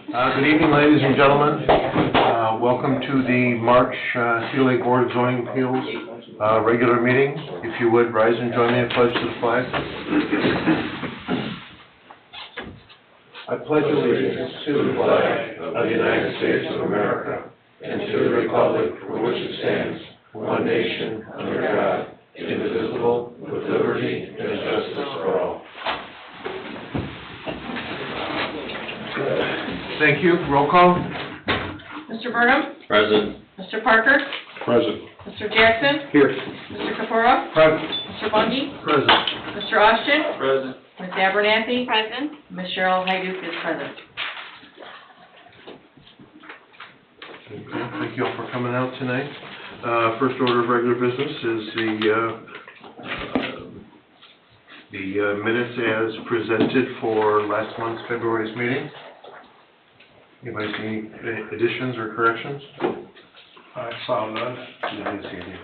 Good evening, ladies and gentlemen. Welcome to the March Cedar Lake Board of Zoning Appeals regular meeting. If you would, rise and join me in pledge to the flag. I pledge allegiance to the flag of the United States of America and to the republic for which it stands, one nation, under God, indivisible, with liberty and justice for all. Thank you. Roll call. Mr. Burnham? Present. Mr. Parker? Present. Mr. Jackson? Here. Mr. Kapura? Present. Mr. Bundy? Present. Mr. Austin? Present. Ms. Abernathy? Present. Ms. Cheryl Hyduk is present. Okay, thank you all for coming out tonight. First order of regular business is the minutes as presented for last month's February's meeting. Anybody see any additions or corrections? I saw none. I didn't see any.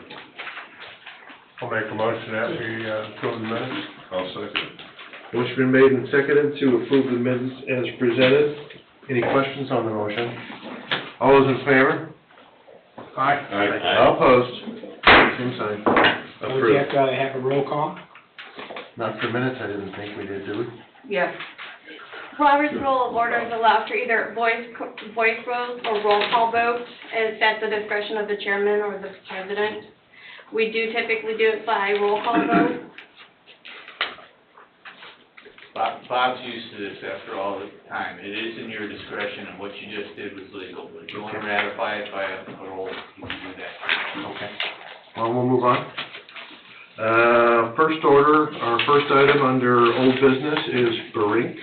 I'll make a motion that we approve the minutes. I'll second. Motion been made and seconded to approve the minutes as presented. Any questions on the motion? All those in favor? Aye. All opposed? Same sign. Would you Approved. have to have a roll call? Not for minutes, I didn't think we did, do we? Yes. Robert's Rule of Order is allowed for either voice vote or roll call vote. It's at the discretion of the chairman or the president. We do typically do it by roll call vote. Bob's used to this after all the time. It is in your discretion, and what you just did was legal. But if you want to ratify it by a roll, you can do that. Okay. Well, we'll move on. First order, our first item under old business is Barink,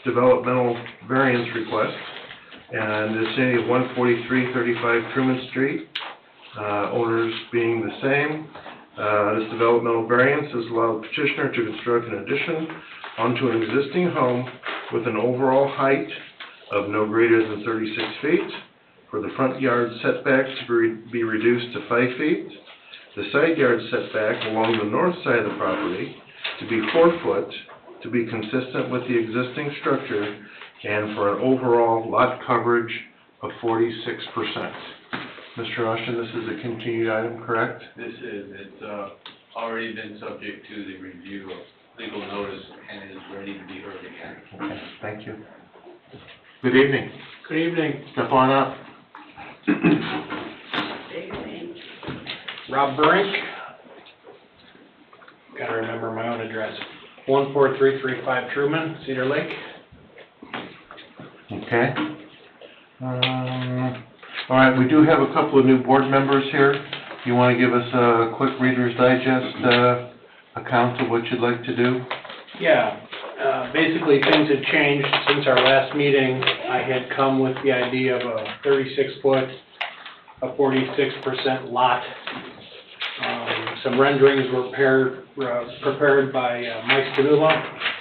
developmental variance request, and the city of 14335 Truman Street, owners being the same. This developmental variance has allowed the petitioner to construct an addition onto an existing home with an overall height of no greater than 36 feet, for the front yard setback to be reduced to 5 feet, the side yard setback along the north side of the property to be 4 foot, to be consistent with the existing structure, and for an overall lot coverage of 46%. Mr. Austin, this is a continued item, correct? It's already been subject to the review of legal notice and is ready to be heard again. Okay, thank you. Good evening. Good evening. Step on up. Rob Brink. Gotta remember my own address. 14335 Truman, Cedar Lake. Okay. All right, we do have a couple of new board members here. You want to give us a quick Reader's Digest account of what you'd like to do? Yeah, basically things have changed since our last meeting. I had come with the idea of a 36-foot, a 46% lot. Some renderings were prepared by Mike Spanula,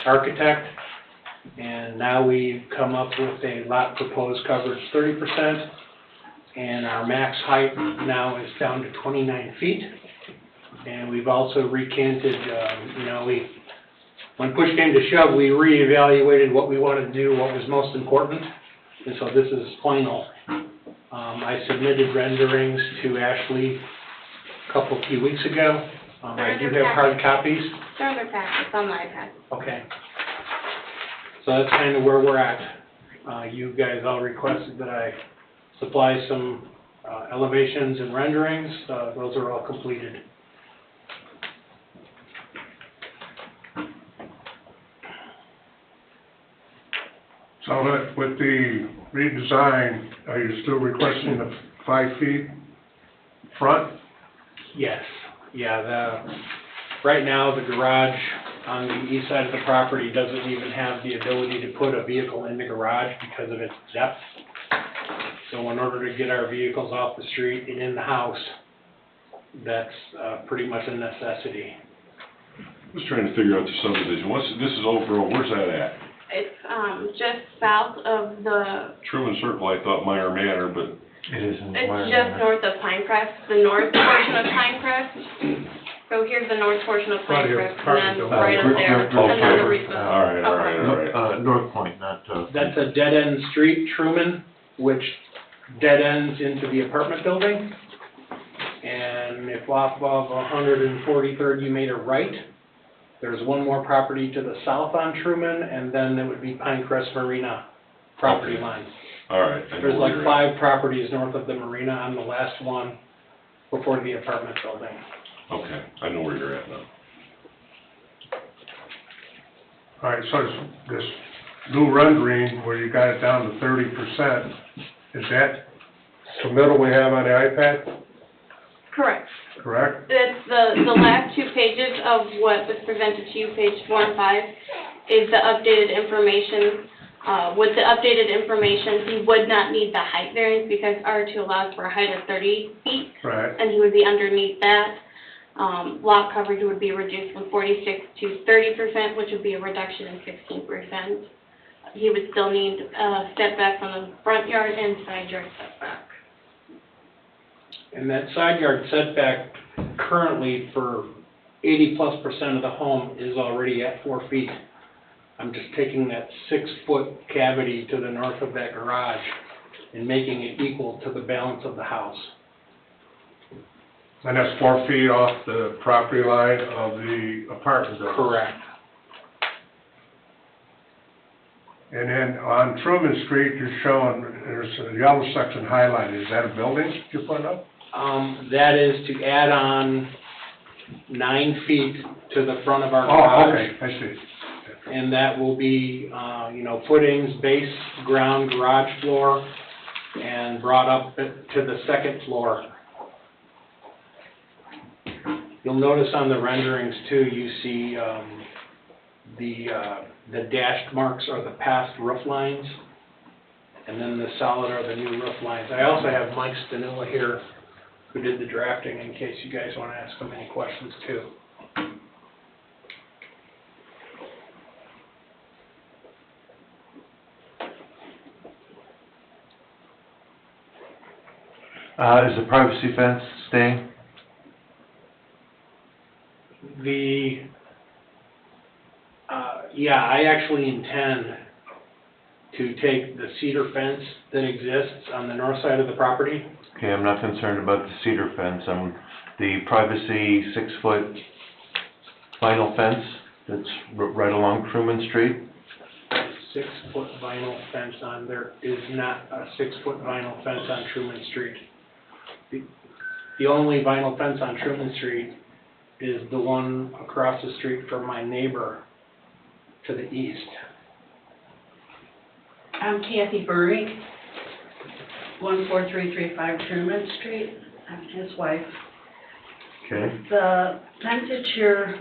architect, and now we've come up with a lot proposed coverage 30%, and our max height now is down to 29 feet. And we've also recanted, when push came to shove, we reevaluated what we wanted to do, what was most important, and so this is final. I submitted renderings to Ashley a few weeks ago. I do have hard copies. They're in their packets on my iPad. Okay. So that's kind of where we're at. You guys all requested that I supply some elevations and renderings. Those are all completed. So that with the redesign, are you still requesting the 5 feet front? Yes. Yeah, right now the garage on the east side of the property doesn't even have the ability to put a vehicle in the garage because of its depth. So in order to get our vehicles off the street and in the house, that's pretty much a necessity. Just trying to figure out the subdivision. This is Oak Grove, where's that at? It's just south of the, Truman Circle, I thought Meyer Manor, but It isn't. it's just north of Pinecrest, the north portion of Pinecrest. So here's the north portion of Right here, Pinecrest, and then Carterville. right up there, and then the Okay. Reese's. All right. North Point, not, That's a dead-end street, Truman, which dead ends into the apartment building. And if off of 143rd you made a right, there's one more property to the south on Truman, and then it would be Pinecrest Marina property Okay. line. All right. I know There's where like you're at. 5 properties north of the marina. I'm the last one before the apartment building. Okay, I know where you're at now. All right, so this new rendering where you got it down to 30%, is that submittal we have on the iPad, Correct. correct? It's the last 2 pages of what was presented to you, page 4 and 5, is the updated information. With the updated information, he would not need the height variance because R2 allows for a height of 30 feet, Right. and he would be underneath that. Lot coverage would be reduced from 46 to 30%, which would be a reduction in 16%. He would still need setback from the front yard and side yard setback. And that side yard setback currently for 80+% of the home is already at 4 feet. I'm just taking that 6-foot cavity to the north of that garage and making it equal to the balance of the house. And that's 4 feet off the property line of the apartment building. Correct. And then on Truman Street, you're showing, there's a yellow section highlighted, is that a building you're putting up? That is to add on 9 feet to the front of our Oh, garage. okay, I see. And that will be, footings, base, ground, garage floor, and brought up to the 2nd floor. You'll notice on the renderings too, you see, the dashed marks are the past roof lines, and then the solid are the new roof lines. I also have Mike Stanilla here, who did the drafting, in case you guys want to ask him any questions too. is the privacy fence staying? Yeah, I actually intend to take the cedar fence that exists on the north side of the property. Okay, I'm not concerned about the cedar fence, the privacy 6-foot vinyl fence that's right along Truman Street. 6-foot vinyl fence on, there is not a 6-foot vinyl fence on Truman Street. The only vinyl fence on Truman Street is the one across the street from my neighbor to the east. I'm Kathy Burry, 14335 Truman Street. I'm his wife. Okay. The fence that you're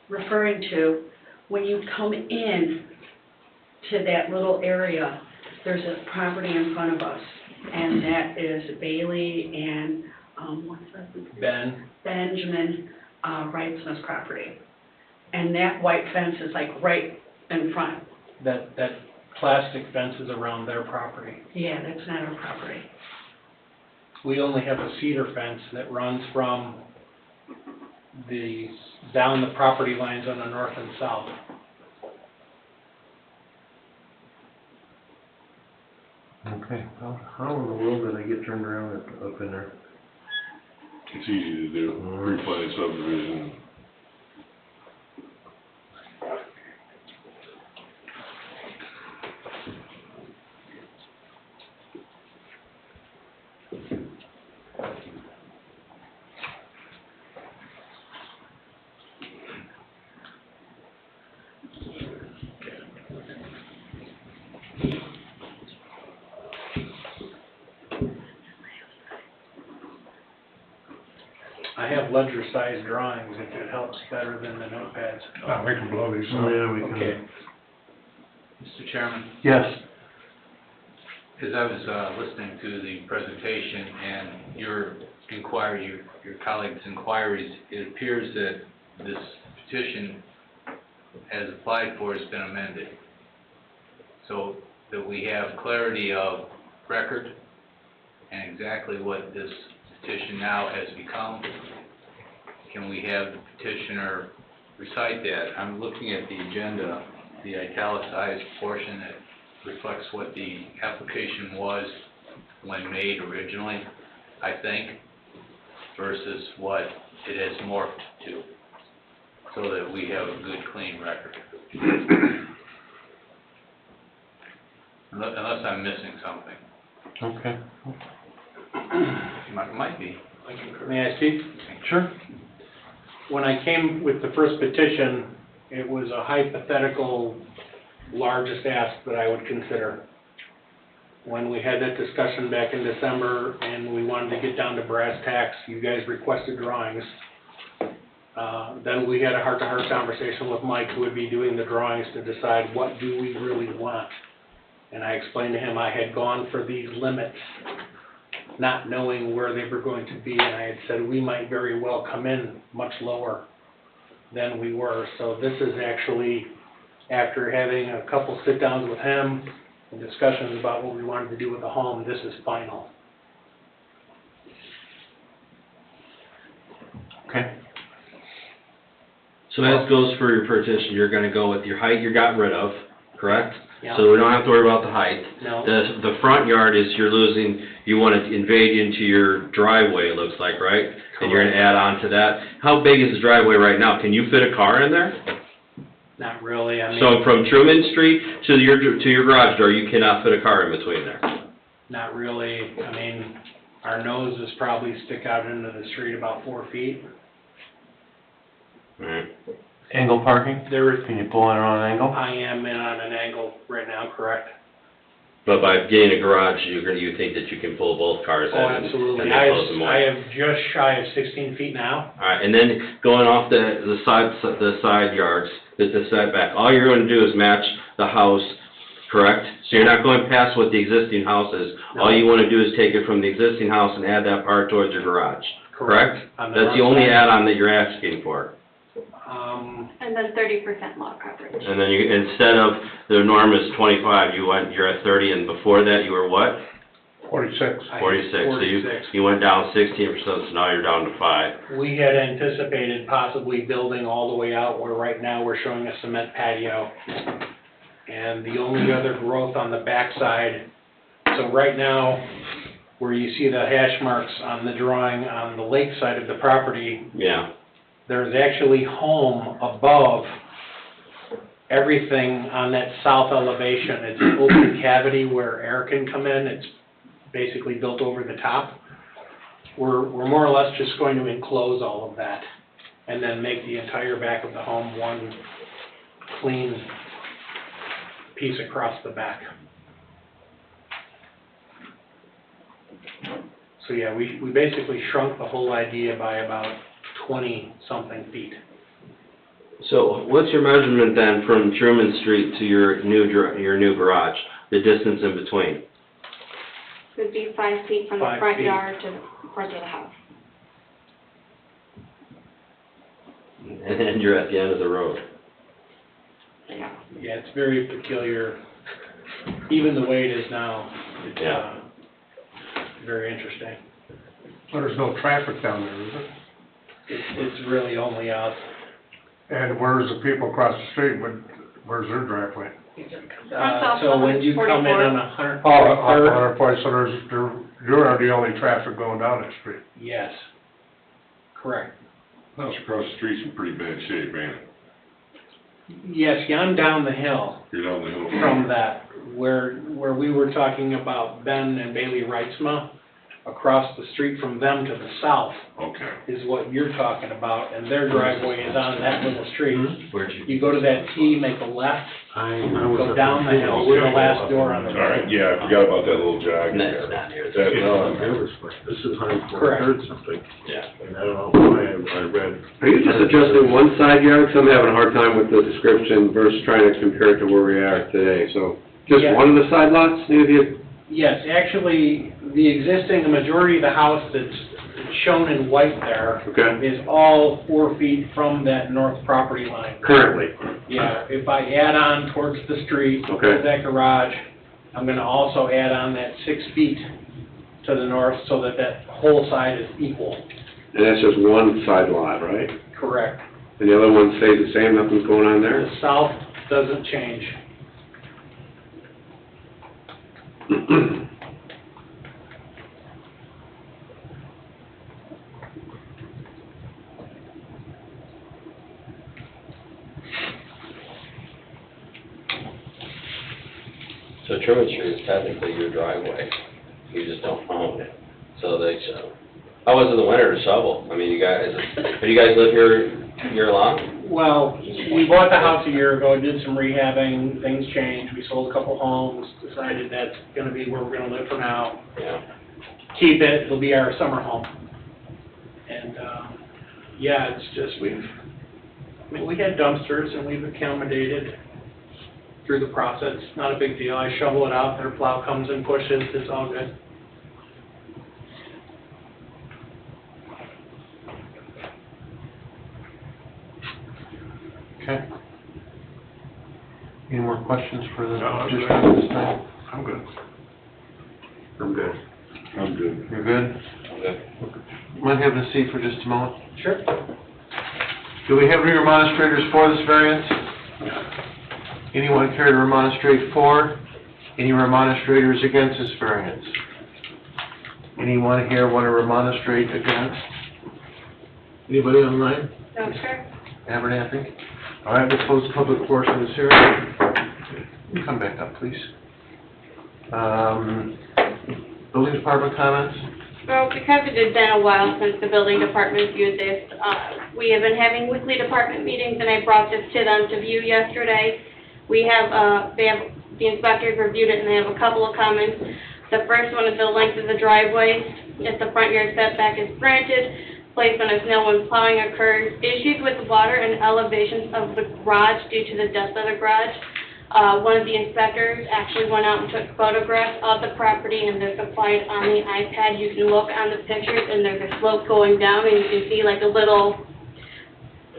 referring to, when you come in to that little area, there's a property in front of us, and that is Bailey and, what's that? Ben, Benjamin Wrightson's property. And that white fence is like right in front. that plastic fence is around their property. Yeah, that's not our property. We only have a cedar fence that runs from down the property lines on the north and south. Okay. How in the world did I get turned around up in there? It's easy to do, pre-planned subdivision. I have ledger-sized drawings if it helps better than the notepads. We can blow these Oh, up. yeah, we can. Okay. Mr. Chairman, Yes. as I was listening to the presentation and your inquiry, your colleagues' inquiries, it appears that this petition, as applied for, has been amended. So that we have clarity of record and exactly what this petition now has become. can we have the petitioner recite that? I'm looking at the agenda, the italicized portion that reflects what the application was when made originally, I think, versus what it has morphed to, so that we have a good, clean record. Unless I'm missing something. Okay. Might be. May I speak? Sure. When I came with the first petition, it was a hypothetical largest ask that I would consider. When we had that discussion back in December and we wanted to get down to brass tacks, you guys requested drawings. Then we had a heart-to-heart conversation with Mike, who would be doing the drawings, to decide what do we really want. And I explained to him I had gone for these limits, not knowing where they were going to be, and I had said we might very well come in much lower than we were. So this is actually, after having a couple sit-downs with him and discussions about what we wanted to do with the home, this is final. Okay. So as goes for your petition, you're gonna go with your height you got rid of, correct? Yeah. So we don't have to worry about the height. No. The front yard is you're losing, you want to invade into your driveway, it looks like, right? And you're gonna add on to that. How big is the driveway right now? Can you fit a car in there? Not really, I mean, So from Truman Street to your garage door, you cannot fit a car in between there? not really. I mean, our noses probably stick out into the street about 4 feet. Alright. Angle parking? There is, Can you pull in on an angle? I am in on an angle right now, correct? But by getting a garage, you think that you can pull both cars in? Oh, and- absolutely. And they close them I more? have just shy of 16 feet now. Alright, and then going off the side yards, the setback, all you're gonna do is match the house, correct? So you're not going past what the existing house is. All you wanna do is take it from the existing house and add that part towards your garage, correct? On That's north the only side. add-on that you're asking for. And then 30% lot coverage. And then you, instead of the norm is 25, you're at 30, and before that you were what? 46. I have 46. So 46. you went down 16%, so now you're down to 5. We had anticipated possibly building all the way out, where right now we're showing a cement patio. And the only other growth on the backside, so right now, where you see the hash marks on the drawing on the lake side of the property, Yeah. there's actually home above everything on that south elevation. It's an open cavity where air can come in. It's basically built over the top. We're more or less just going to enclose all of that and then make the entire back of the home one clean piece across the back. So yeah, we basically shrunk the whole idea by about 20-something feet. So what's your measurement then from Truman Street to your new garage, the distance in between? Would be 5 feet from the 5 front feet. yard to the front of the house. And then you're at the end of the road. Yeah. Yeah, it's very peculiar, even the way it is now. It's, Yeah. very interesting. Well, there's no traffic down there, is it? It's really only us. And where's the people across the street, where's their driveway? So when you come in on 143rd, Oh, so you're the only traffic going down that street. yes, correct. House across the street's in pretty bad shape, ain't it? Yes, I'm down the hill You're down the hill. from that, where we were talking about Ben and Bailey Reitzma, across the street from them to the south Okay. is what you're talking about, and their driveway is on that little street. Where'd you? You go to that T, make a left, go down the hill, we're the last door on the All right, right. yeah, I forgot about that little jog No, there. it's not near That, This is Correct. 143rd something, Yeah. and I don't know why I read. Are you just adjusting one side yard? Because I'm having a hard time with the description versus trying to compare it to where we are today. So just Yeah. one of the side lots need to be, Yes, actually, the majority of the house that's shown in white there okay, is all 4 feet from that north property line. currently? Yeah, if I add on towards the street, Okay. that garage, I'm gonna also add on that 6 feet to the north so that that whole side is equal. And that's just one side lot, right? Correct. And the other one stays the same, nothing's going on there? The south doesn't change. So Truman Street is technically your driveway, you just don't own it, so they shovel. How was it in the winter to shovel? I mean, you guys, have you guys lived here year long? Well, we bought the house a year ago, did some rehabbing, things changed, we sold a couple homes, decided that's gonna be where we're gonna live for now. Yeah. Keep it, it'll be our summer home. And, yeah, it's just, I mean, we had dumpsters and we've accommodated through the process, not a big deal. I shovel it out, their plow comes and pushes, it's all good. Okay. Any more questions for the No, I'm petitioner good. at this time? I'm good. I'm good. I'm good. You're good? Okay. Mind having a seat for just a moment? Sure. Do we have any remonstrators for this variance? Anyone care to remonstrate for? Any remonstrators against this variance? Anyone here want to remonstrate against? Anybody online? No, sure. Abernathy? All right, we'll close the public portion of this hearing. Come back up, please. Building department comments? Well, because it has been a while since the building department viewed this, we have been having weekly department meetings, and I brought this to them to view yesterday. The inspectors reviewed it, and they have a couple of comments. The first one is the length of the driveway. If the front yard setback is granted, placement of snow when plowing occurs, issues with water and elevations of the garage due to the depth of the garage. One of the inspectors actually went out and took photographs of the property, and they're supplied on the iPad. You can look on the pictures, and there's a slope going down, and you can see like a little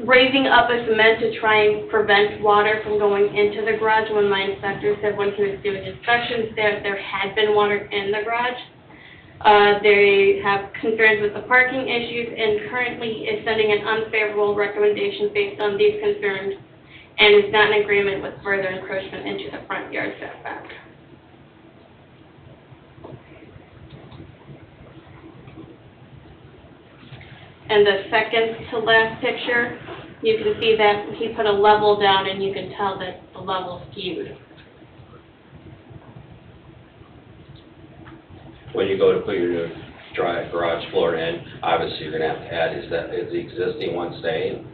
raising up a cement to try and prevent water from going into the garage. When my inspector said when he was doing inspections there had been water in the garage. They have concerns with the parking issues and currently is sending an unfavorable recommendation based on these concerns and is not in agreement with further encroachment into the front yard setback. And the second to last picture, you can see that he put a level down and you can tell that the level's skewed. When you go to put your new garage floor in, obviously you're gonna have to add, is the existing one staying?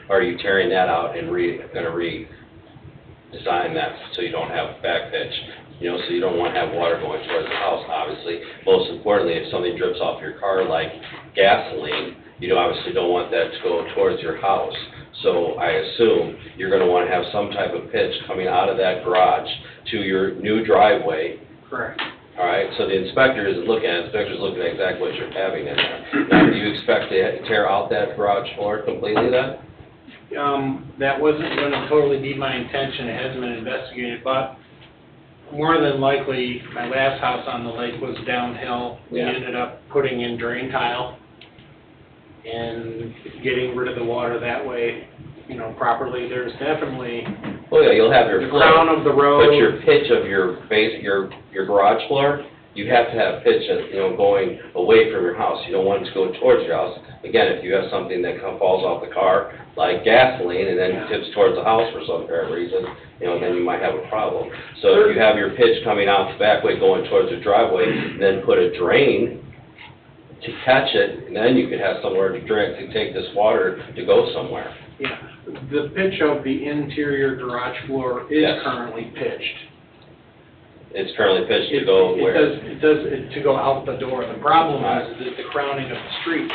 Or are you tearing that out and gonna redesign that so you don't have back pitch? You know, so you don't wanna have water going towards the house, obviously. Most importantly, if something drips off your car like gasoline, you obviously don't want that to go towards your house. So I assume you're gonna wanna have some type of pitch coming out of that garage to your new driveway. Correct. All right, so the inspector isn't looking at it, the inspector's looking at exactly what you're having in there. Now, do you expect to tear out that garage floor completely then? That wasn't gonna totally be my intention, it hasn't been investigated, but more than likely, my last house on the lake was downhill. We Yeah. ended up putting in drain tile and getting rid of the water that way, you know, properly. There's definitely Oh yeah, you'll have your the floor. crown of the road. But your pitch of your base, your garage floor, you have to have pitch, going away from your house. You don't want it to go towards your house. Again, if you have something that falls off the car, like gasoline, and then tips towards the house for some apparent reason, then you might have a problem. So if you have your pitch coming out the back way going towards the driveway, and then put a drain to catch it, and then you could have somewhere to take this water to go somewhere. Yeah, the pitch of the interior garage floor is Yes. currently pitched. It's currently pitched to go where? It does, to go out the door. The problem is that the crowning of the street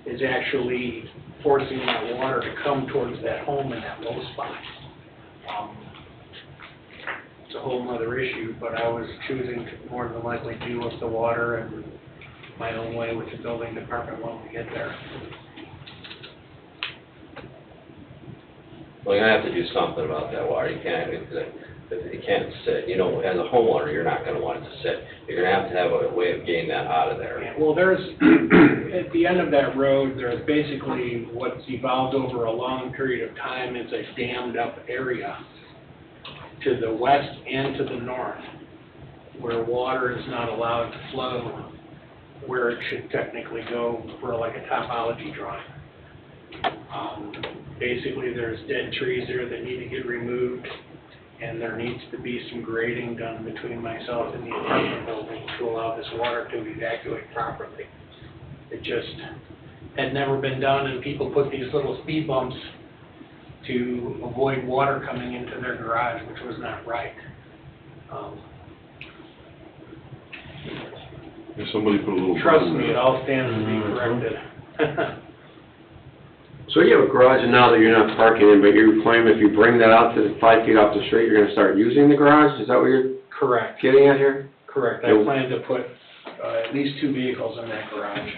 is actually forcing that water to come towards that home in that low spot. It's a whole other issue, but I was choosing to more than likely deal with the water and my own way with the building department when we get there. Well, you're gonna have to do something about that water. You can't, It can't sit, you know, as a homeowner, you're not gonna want it to sit. You're gonna have a way of getting that out of there. Yeah, well, there's, at the end of that road, there's basically what's evolved over a long period of time is a dammed up area to the west and to the north, where water is not allowed to flow where it should technically go for like a topology drawing. Basically, there's dead trees there that need to get removed, and there needs to be some grading done between myself and the apartment building to allow this water to evacuate properly. It just had never been done, and people put these little speed bumps to avoid water coming into their garage, which was not right. If somebody put a little. Trust me, it all stands to be corrected. So you have a garage and now that you're not parking in, but you claim if you bring that out to the 5 feet off the street, you're gonna start using the garage? Is that what you're Correct, getting at here? correct. I plan to put at least 2 vehicles in that garage.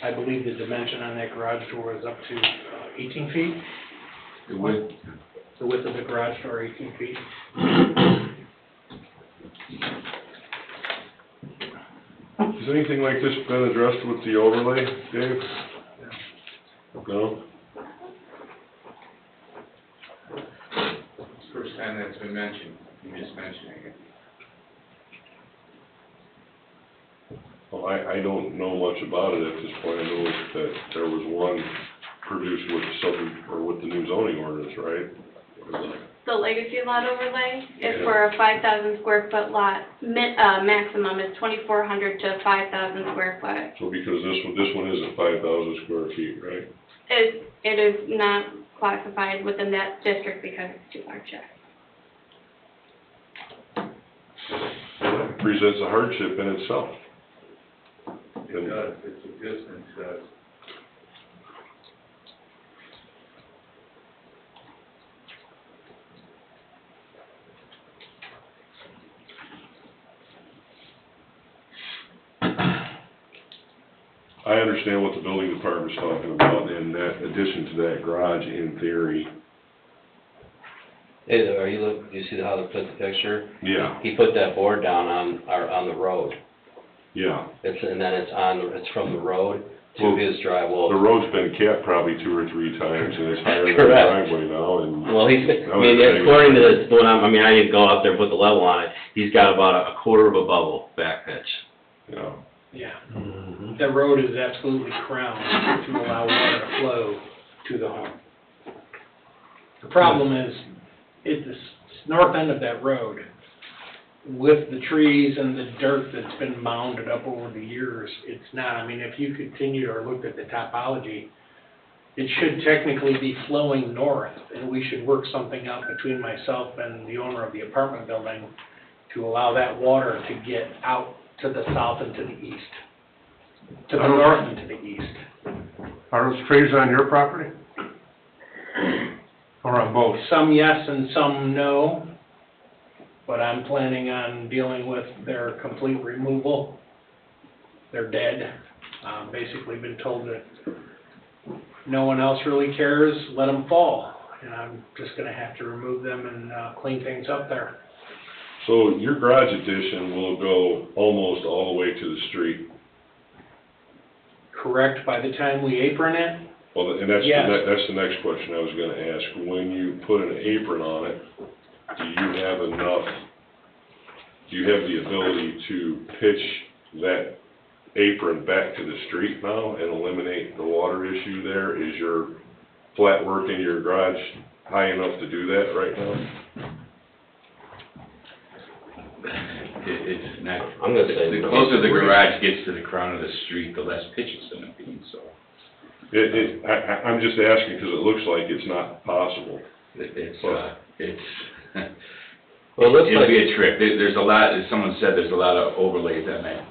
I believe the dimension on that garage door is up to 18 feet. The width, The width of the garage door, 18 feet. Has anything like this been addressed with the overlay, Dave? No? first time that's been mentioned, you just mentioning it. Well, I don't know much about it at this point. I know that there was one produced with with the new zoning ordinance, right? The legacy lot overlay is for a 5,000 square foot lot, maximum is 2,400 to 5,000 square foot. So because this one isn't 5,000 square feet, right? It is not classified within that district because it's too large. Presents a hardship in itself. It does, it's a distance, I understand what the building department's talking about, and that addition to that garage, in theory, Hey, you see how they put the picture? yeah, He put that board down on the road. yeah. And then it's from the road to Well, his drive. The Well, road's been capped probably 2 or 3 times, and it's higher than the Correct. driveway now, and. according to this, I didn't go up there and put the level on it, he's got about a quarter of a bubble back pitch. Yeah. Yeah. The road is absolutely crowned to allow water to flow to the home. The problem is, at the north end of that road, with the trees and the dirt that's been mounded up over the years, it's not, if you continued or looked at the topology, it should technically be flowing north, and we should work something out between myself and the owner of the apartment building to allow that water to get out to the south and to the east, to the north and to the east. Are those trees on your property? Or on both? Some yes and some no, but I'm planning on dealing with their complete removal. They're dead. Basically been told that no one else really cares, let them fall. And I'm just gonna have to remove them and clean things up there. So your garage addition will go almost all the way to the street? Correct, by the time we apron it, Well, and that's, Yes. that's the next question I was gonna ask. When you put an apron on it, do you have the ability to pitch that apron back to the street now and eliminate the water issue there? Is your flat work in your garage high enough to do that right now? It's not, I'm gonna say the no. closer the garage gets to the crown of the street, the less pitch it's gonna be, so. I'm just asking because it looks like it's not possible. It's, Well, it looks it'll like, be a trick. There's a lot, as someone said, there's a lot of overlays on that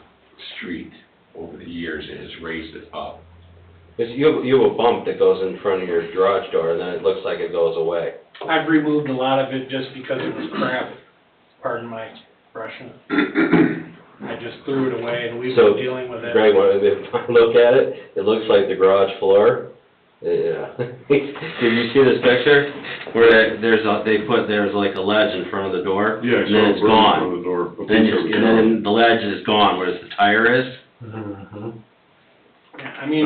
street over the years. It has raised it up. you have a bump that goes in front of your garage door, and then it looks like it goes away. I've removed a lot of it just because it was crap, pardon my expression. I just threw it away and we've So, been dealing with it. Greg, if I look at it, it looks like the garage floor Yeah. Did you see this picture? Where there's like a ledge in front of the door? Yeah, I And then saw it's it burn in front gone. of the door. And then the ledge is gone, where the tire is. Yeah, I mean,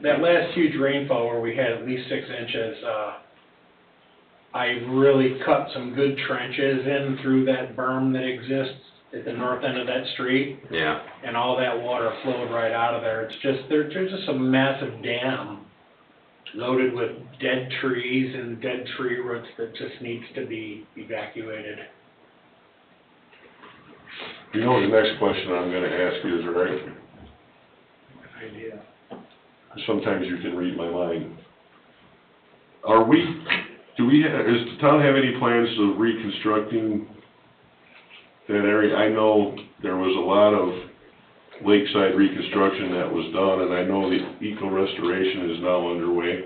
that last huge rainfall where we had at least 6 inches, I really cut some good trenches in through that berm that exists at the north end of that street, Yeah. and all that water flowed right out of there. It's just, there's just a massive dam loaded with dead trees and dead tree roots that just needs to be evacuated. You know, the next question I'm gonna ask you is, right, Idea. sometimes you can read my mind. Does the town have any plans of reconstructing that area? I know there was a lot of lakeside reconstruction that was done, and I know the eco restoration is now underway.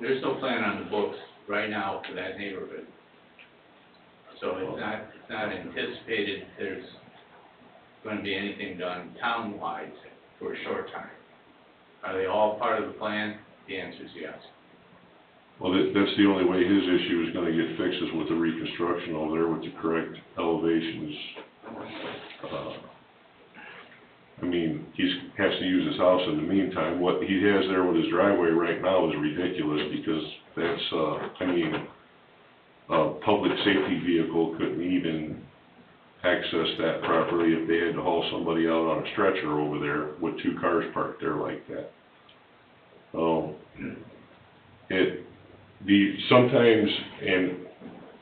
There's no plan on the books right now for that neighborhood. So it's not anticipated there's gonna be anything done town-wide for a short time. Are they all part of the plan? The answer is yes. Well, that's the only way his issue is gonna get fixed, is with the reconstruction over there with the correct elevations. I mean, has to use his house in the meantime. What he has there with his driveway right now is ridiculous, because that's, a public safety vehicle couldn't even access that properly if they had to haul somebody out on a stretcher over there with 2 cars parked there like that. Sometimes, and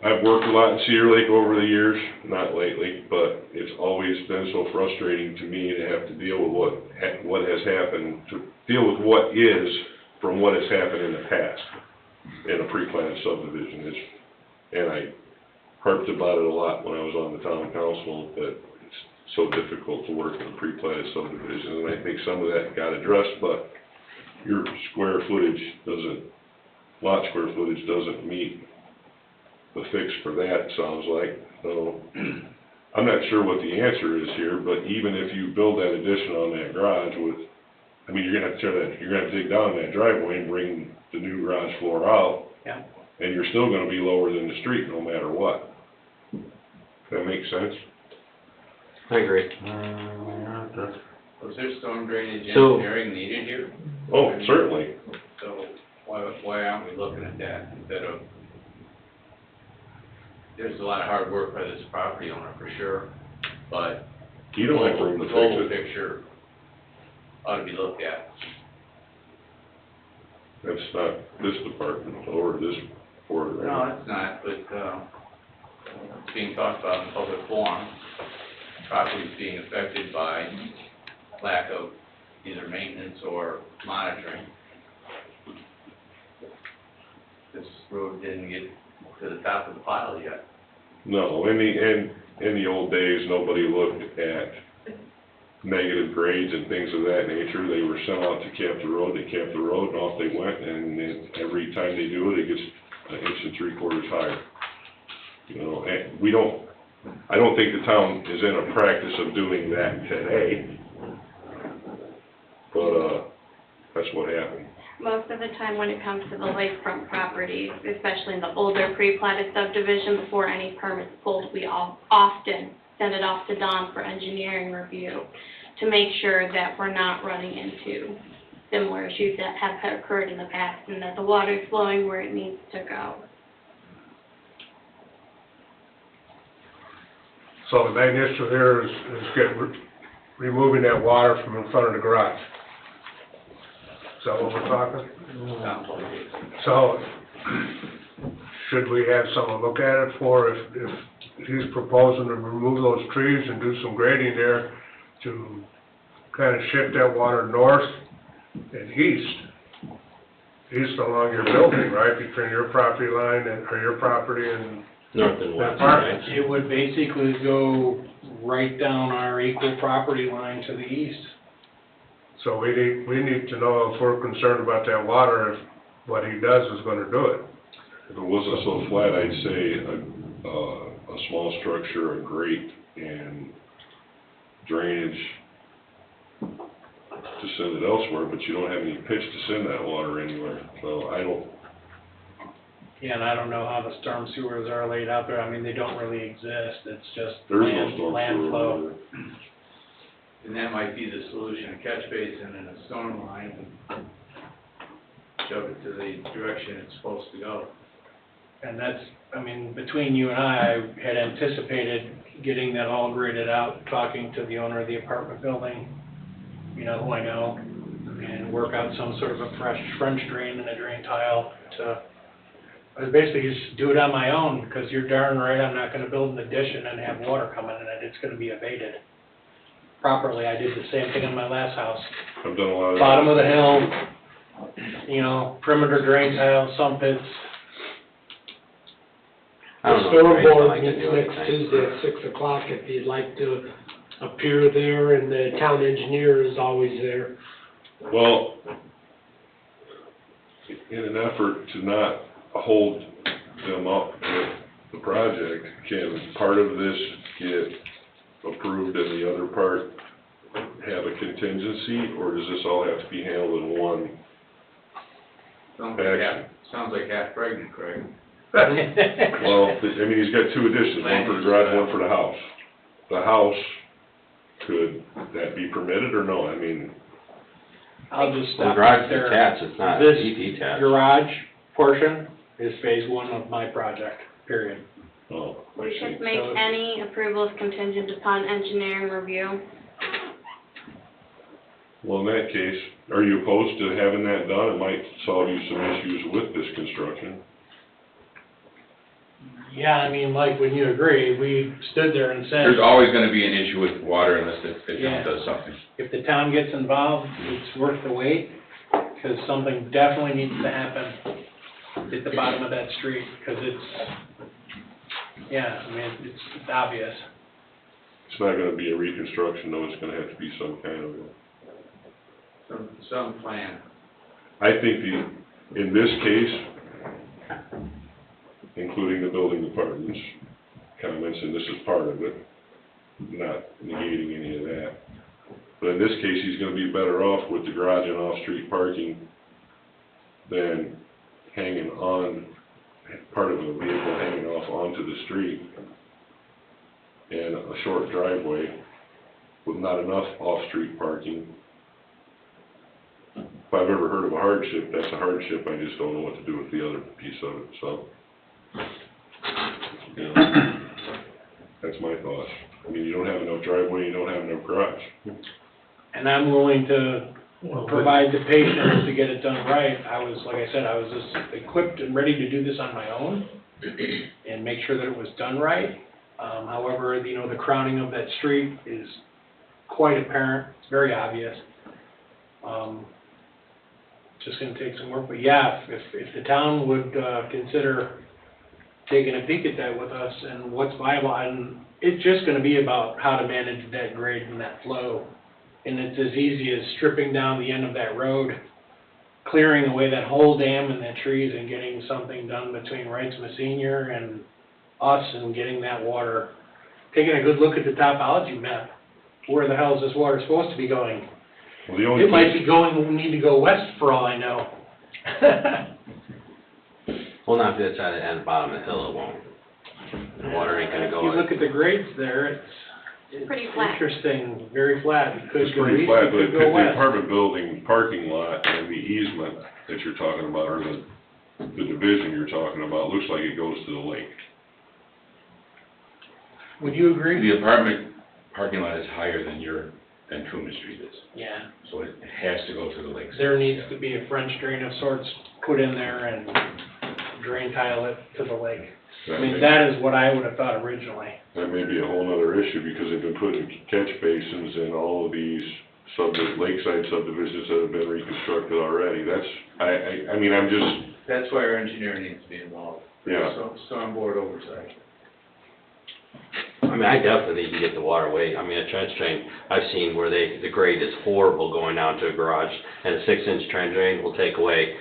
I've worked a lot in Cedar Lake over the years, not lately, but it's always been so frustrating to me to have to deal with what has happened, to deal with what is from what has happened in the past in a pre-planned subdivision. And I harped about it a lot when I was on the town council, that it's so difficult to work in a pre-planned subdivision, and I think some of that got addressed, but your lot square footage doesn't meet the fix for that, it sounds like. So, I'm not sure what the answer is here, but even if you build that addition on that garage you're gonna have to dig down in that driveway and bring the new garage floor out. Yeah. And you're still gonna be lower than the street no matter what. That makes sense? I agree. Was there storm drainage So- engineering needed here? Oh, certainly. So why aren't we looking at that instead of, there's a lot of hard work by this property owner for sure, but You don't have room to the global fix it. picture ought to be looked at. That's not this department or this board, right? No, it's not, but, it's being talked about in public forum. Properties being affected by lack of either maintenance or monitoring. This road didn't get to the top of the pile yet. No, in the old days, nobody looked at negative grades and things of that nature. They were sent out to cap the road, they capped the road, and off they went, and every time they do it, it gets 1 3/4 higher. You know, and I don't think the town is in a practice of doing that today, but, that's what happened. Most of the time when it comes to the lakefront properties, especially in the older pre-platted subdivision, before any permits pulled, we often send it off to Don for engineering review to make sure that we're not running into similar issues that have occurred in the past, and that the water's flowing where it needs to go. So the main issue here is removing that water from in front of the garage. Is that what we're talking? Sounds like it. So, should we have someone look at it if he's proposing to remove those trees and do some grading there to kind of shift that water north and east along your building, right, between your property line or your property and North and west, apartments? It would basically go right down our equal property line to the east. So we need to know if we're concerned about that water, if what he does is gonna do it. If it wasn't so flat, I'd say a small structure, a grate, and drainage to send it elsewhere, but you don't have any pitch to send that water anywhere, so I don't, Yeah, and I don't know how the storm sewers are laid out there, I mean, they don't really exist, it's just there's no land, storm land sewer flow. over there. And that might be the solution, a catch basin and a storm line, and shove it to the direction it's supposed to go. And that's, I mean, between you and I had anticipated getting that all graded out, talking to the owner of the apartment building, you know, who I know, and work out some sort of a fresh French drain and a drain tile to, I was basically just do it on my own, because you're darn right, I'm not gonna build an addition and have water coming in it, it's gonna be abated. Properly, I did the same thing on my last house. I've done a lot of. Bottom of the hill, you know, perimeter drain tile, sump pits. I don't know. The storm if Ray's board like to meets do next anything. Tuesday at 6 o'clock if you'd like to appear there, and the town engineer is always there. Well, in an effort to not hold them up with the project, can part of this get approved and the other part have a contingency, or does this all have to be handled in one? Sounds like half pregnant, Craig. Well, I mean, he's got two additions, one for the garage, one for the house. The house, could that be permitted or no? I mean, I'll just Well, the stop garage right is there. attached, it's not This detached. garage portion is phase one of my project, period. oh, I We see. should make any approvals contingent upon engineering review. Well, in that case, are you opposed to having that done? It might solve you some issues with this construction. Yeah, I mean, Mike, wouldn't you agree, we stood there and said, There's always gonna be an issue with water unless the Yeah. town does something. if the town gets involved, it's worth the wait, because something definitely needs to happen at the bottom of that street, because it's, yeah, I mean, it's obvious. It's not gonna be a reconstruction, though, it's gonna have to be some kind of, Some plan. I think in this case, including the building department's comments, and this is part of it, not negating any of that. But in this case, he's gonna be better off with the garage and off-street parking than hanging on, part of a vehicle hanging off onto the street and a short driveway with not enough off-street parking. If I've ever heard of a hardship, that's a hardship, I just don't know what to do with the other piece of it, so. You know, that's my thoughts. I mean, you don't have enough driveway, you don't have enough garage. And I'm willing to provide the patience to get it done right. I was, like I said, I was just equipped and ready to do this on my own and make sure that it was done right. However, you know, the crowning of that street is quite apparent, it's very obvious. Just gonna take some work, but yeah, if the town would, consider taking a peek at that with us and what's viable, and it's just gonna be about how to manage that grade and that flow. And it's as easy as stripping down the end of that road, clearing away that whole dam and the trees and getting something done between Wrightsma Senior and us and getting that water, taking a good look at the topology map. Where the hell is this water supposed to be going? Well, the only It might place, be going, need to go west for all I know. Well, not if it's at the end, bottom of the hill, it won't. The water ain't gonna If go you in. look at the grades there, it's Pretty flat. interesting, very flat. It could it's go pretty east, flat, it but could go the west. apartment building parking lot and the easement that you're talking about, or the division you're talking about, looks like it goes to the lake. Would you agree? The apartment parking lot is higher than Truman Street is, Yeah, so it has to go to the lakes. there needs to be a French drain of sorts put in there and drain tile it to the lake. I mean, that is what I would have thought originally. That may be a whole nother issue, because they've been putting catch basins in all of these lakeside subdivisions that have been reconstructed already. That's, I mean, I'm just, That's why our engineer needs to be involved. yeah. Storm board oversight. I mean, I definitely think you can get the water away. I mean, a trench drain, I've seen where the grade is horrible going down to a garage, and a 6-inch trench drain will take away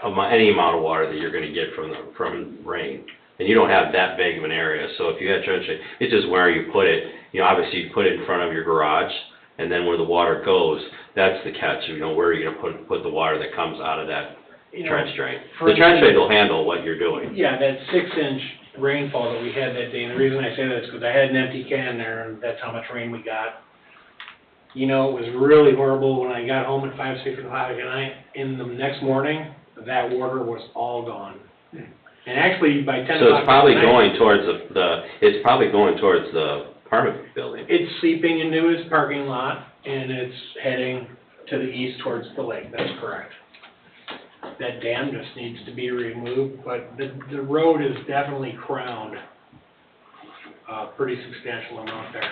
any amount of water that you're gonna get from rain. And you don't have that big of an area, so if you had trench drain, it's just where you put it. You know, obviously you put it in front of your garage, and then where the water goes, that's the catch, you know, where are you gonna put the water that comes out of that You know, trench drain? for The trench drain instance- will handle what you're doing. Yeah, that 6-inch rainfall that we had that day, and the reason I say that is because I had an empty can there, and that's how much rain we got. You know, it was really horrible when I got home at 5, 6 o'clock at night. In the next morning, that water was all gone. And actually, by 10 o'clock So it's probably at night, going towards it's probably going towards the apartment building. it's seeping into his parking lot, and it's heading to the east towards the lake, that's correct. That dam just needs to be removed, but the road is definitely crowned a pretty substantial amount there.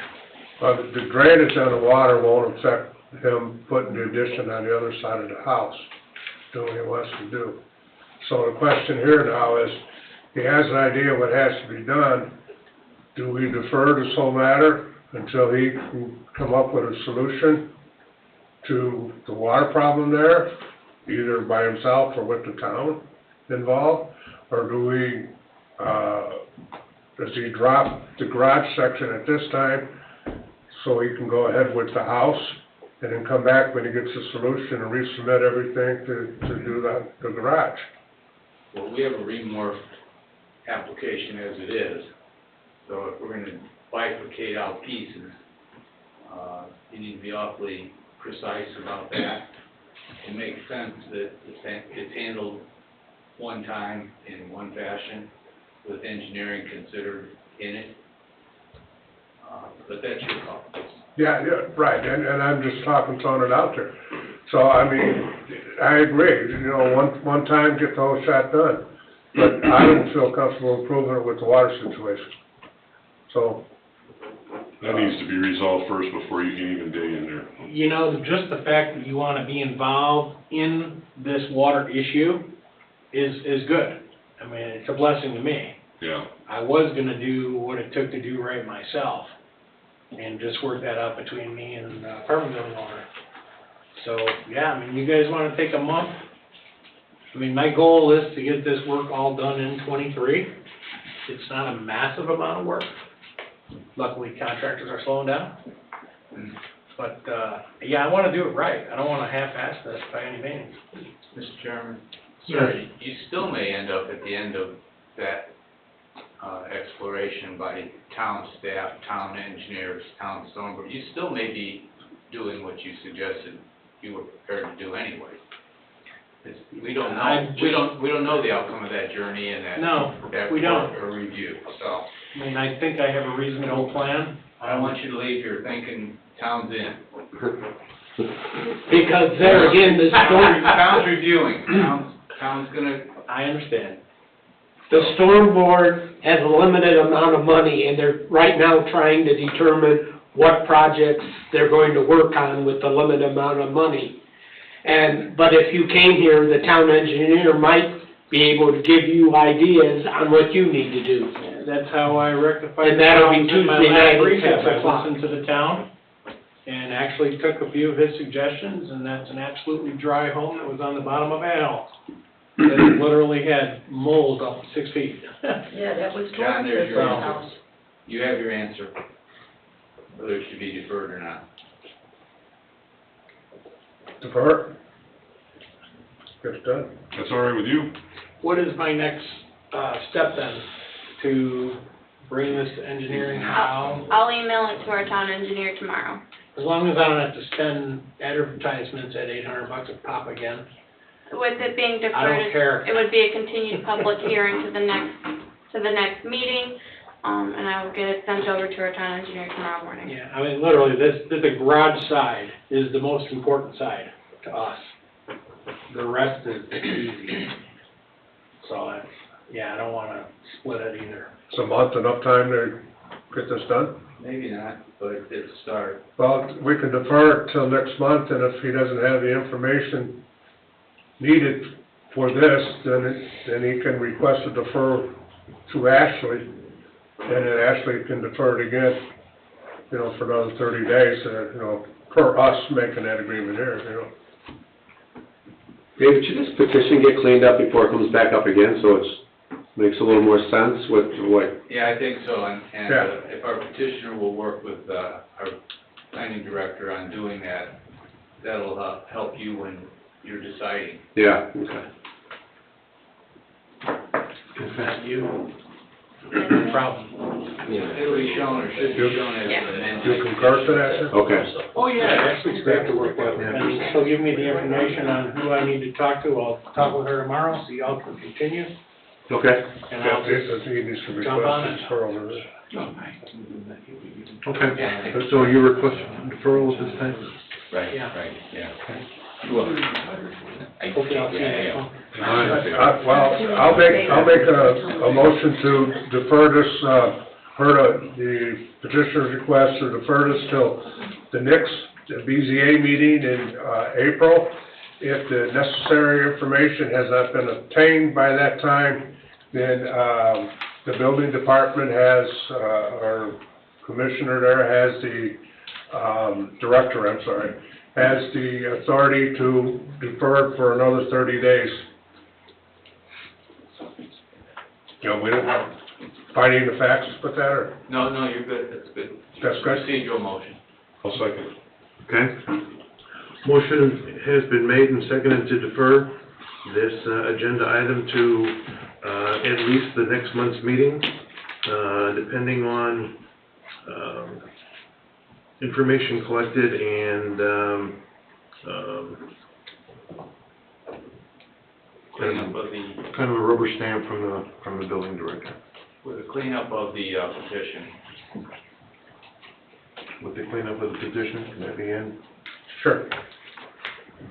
The drainage on the water won't affect him putting the addition on the other side of the house, doing what he wants to do. So the question here now is, he has an idea what has to be done. Do we defer this whole matter until he can come up with a solution to the water problem there, either by himself or with the town involved? Or do we, does he drop the garage section at this time so he can go ahead with the house and then come back when he gets a solution and resubmit everything to do the garage? Well, we have a remorph application as it is, so if we're gonna bifurcate out pieces, you need to be awfully precise about that. It makes sense that it's handled one time in one fashion, with engineering considered in it. But that's your call. Yeah, right, and I'm just throwing it out there. So, I mean, I agree, you know, one time, get the whole shot done. But I don't feel comfortable improving it with the water situation. So, That needs to be resolved first before you can even dig in there. You know, just the fact that you want to be involved in this water issue is good. I mean, it's a blessing to me. Yeah. I was gonna do what it took to do right myself, and just work that out between me and the apartment building owner. So, yeah, I mean, you guys wanna take a month? I mean, my goal is to get this work all done in '23. It's not a massive amount of work. Luckily, contractors are slowing down. But, yeah, I wanna do it right. I don't wanna half-ass this by any means. Mr. Chairman? Sir. You still may end up at the end of that exploration by town staff, town engineers, town stormwater, you still may be doing what you suggested you were prepared to do anyway. We don't know, we don't know the outcome of that journey and that. No, that we don't. work or review, so. I mean, I think I have a reasonable plan. I don't want you to leave here thinking town's in. Because there again, the storm, Town's reviewing, town's gonna, I understand. the storm board has a limited amount of money, and they're right now trying to determine what projects they're going to work on with the limited amount of money. But if you came here, the town engineer might be able to give you ideas on what you need to do. That's how I rectified And the that'll be problems in my Tuesday night last at recap. 6 I o'clock. listened to the town and actually took a few of his suggestions, and that's an absolutely dry home that was on the bottom of a hill. It literally had mold up 6 feet. Yeah, that was John, told to there's the your house. answer. You have your answer, whether it should be deferred or not. defer. Get done. That's all right with you? What is my next, step then? To bring this to engineering, how? I'll email it to our town engineer tomorrow. As long as I don't have to spend advertisements at $800 a pop again. With it being deferred. I don't care. It would be a continued public hearing to the next meeting, and I will get it sent over to our town engineer tomorrow morning. Yeah, I mean, literally, the garage side is the most important side to us. The rest is easy. So, yeah, I don't wanna split it either. Is a month enough time to get this done? Maybe not, but it's a start. Well, we can defer it till next month, and if he doesn't have the information needed for this, then he can request a defer to Ashley, and then Ashley can defer it again, you know, for another 30 days, you know, per us making that agreement here, you know. David, should this petition get cleaned up before it comes back up again, so it's, makes a little more sense with what? Yeah, I think so, and Yeah. if our petitioner will work with our planning director on doing that. That'll help you when you're deciding. Yeah, okay. Not you. No problem. It'll be shown, or should be shown as an amendment. You concur to that, sir? Okay. Oh, yeah, next week's great to work with. And she'll give me the information on who I need to talk to. I'll talk with her tomorrow, so y'all can continue. Okay. And I'll Yes, just, he needs to jump on request it. deferral of this. Okay, so you request deferral at this time? Right, Yeah. right, yeah. Well, hopefully I'll see you next yeah. month. Well, I'll make a motion to defer this, the petitioner's request to defer this till the next BZA meeting in, April. If the necessary information has not been obtained by that time, then, the building department has, our commissioner there has the, director, I'm sorry, has the authority to defer it for another 30 days. You know, we don't have finding the facts with that, or, No, you're good, that's good. that's good? Procedural motion. I'll second it. Okay. Motion has been made and seconded to defer this agenda item to at least the next month's meeting, depending on information collected and Cleanup of the, kind of a rubber stamp from the building director. with the cleanup of the petition. With the cleanup of the petition, can that be in? Sure.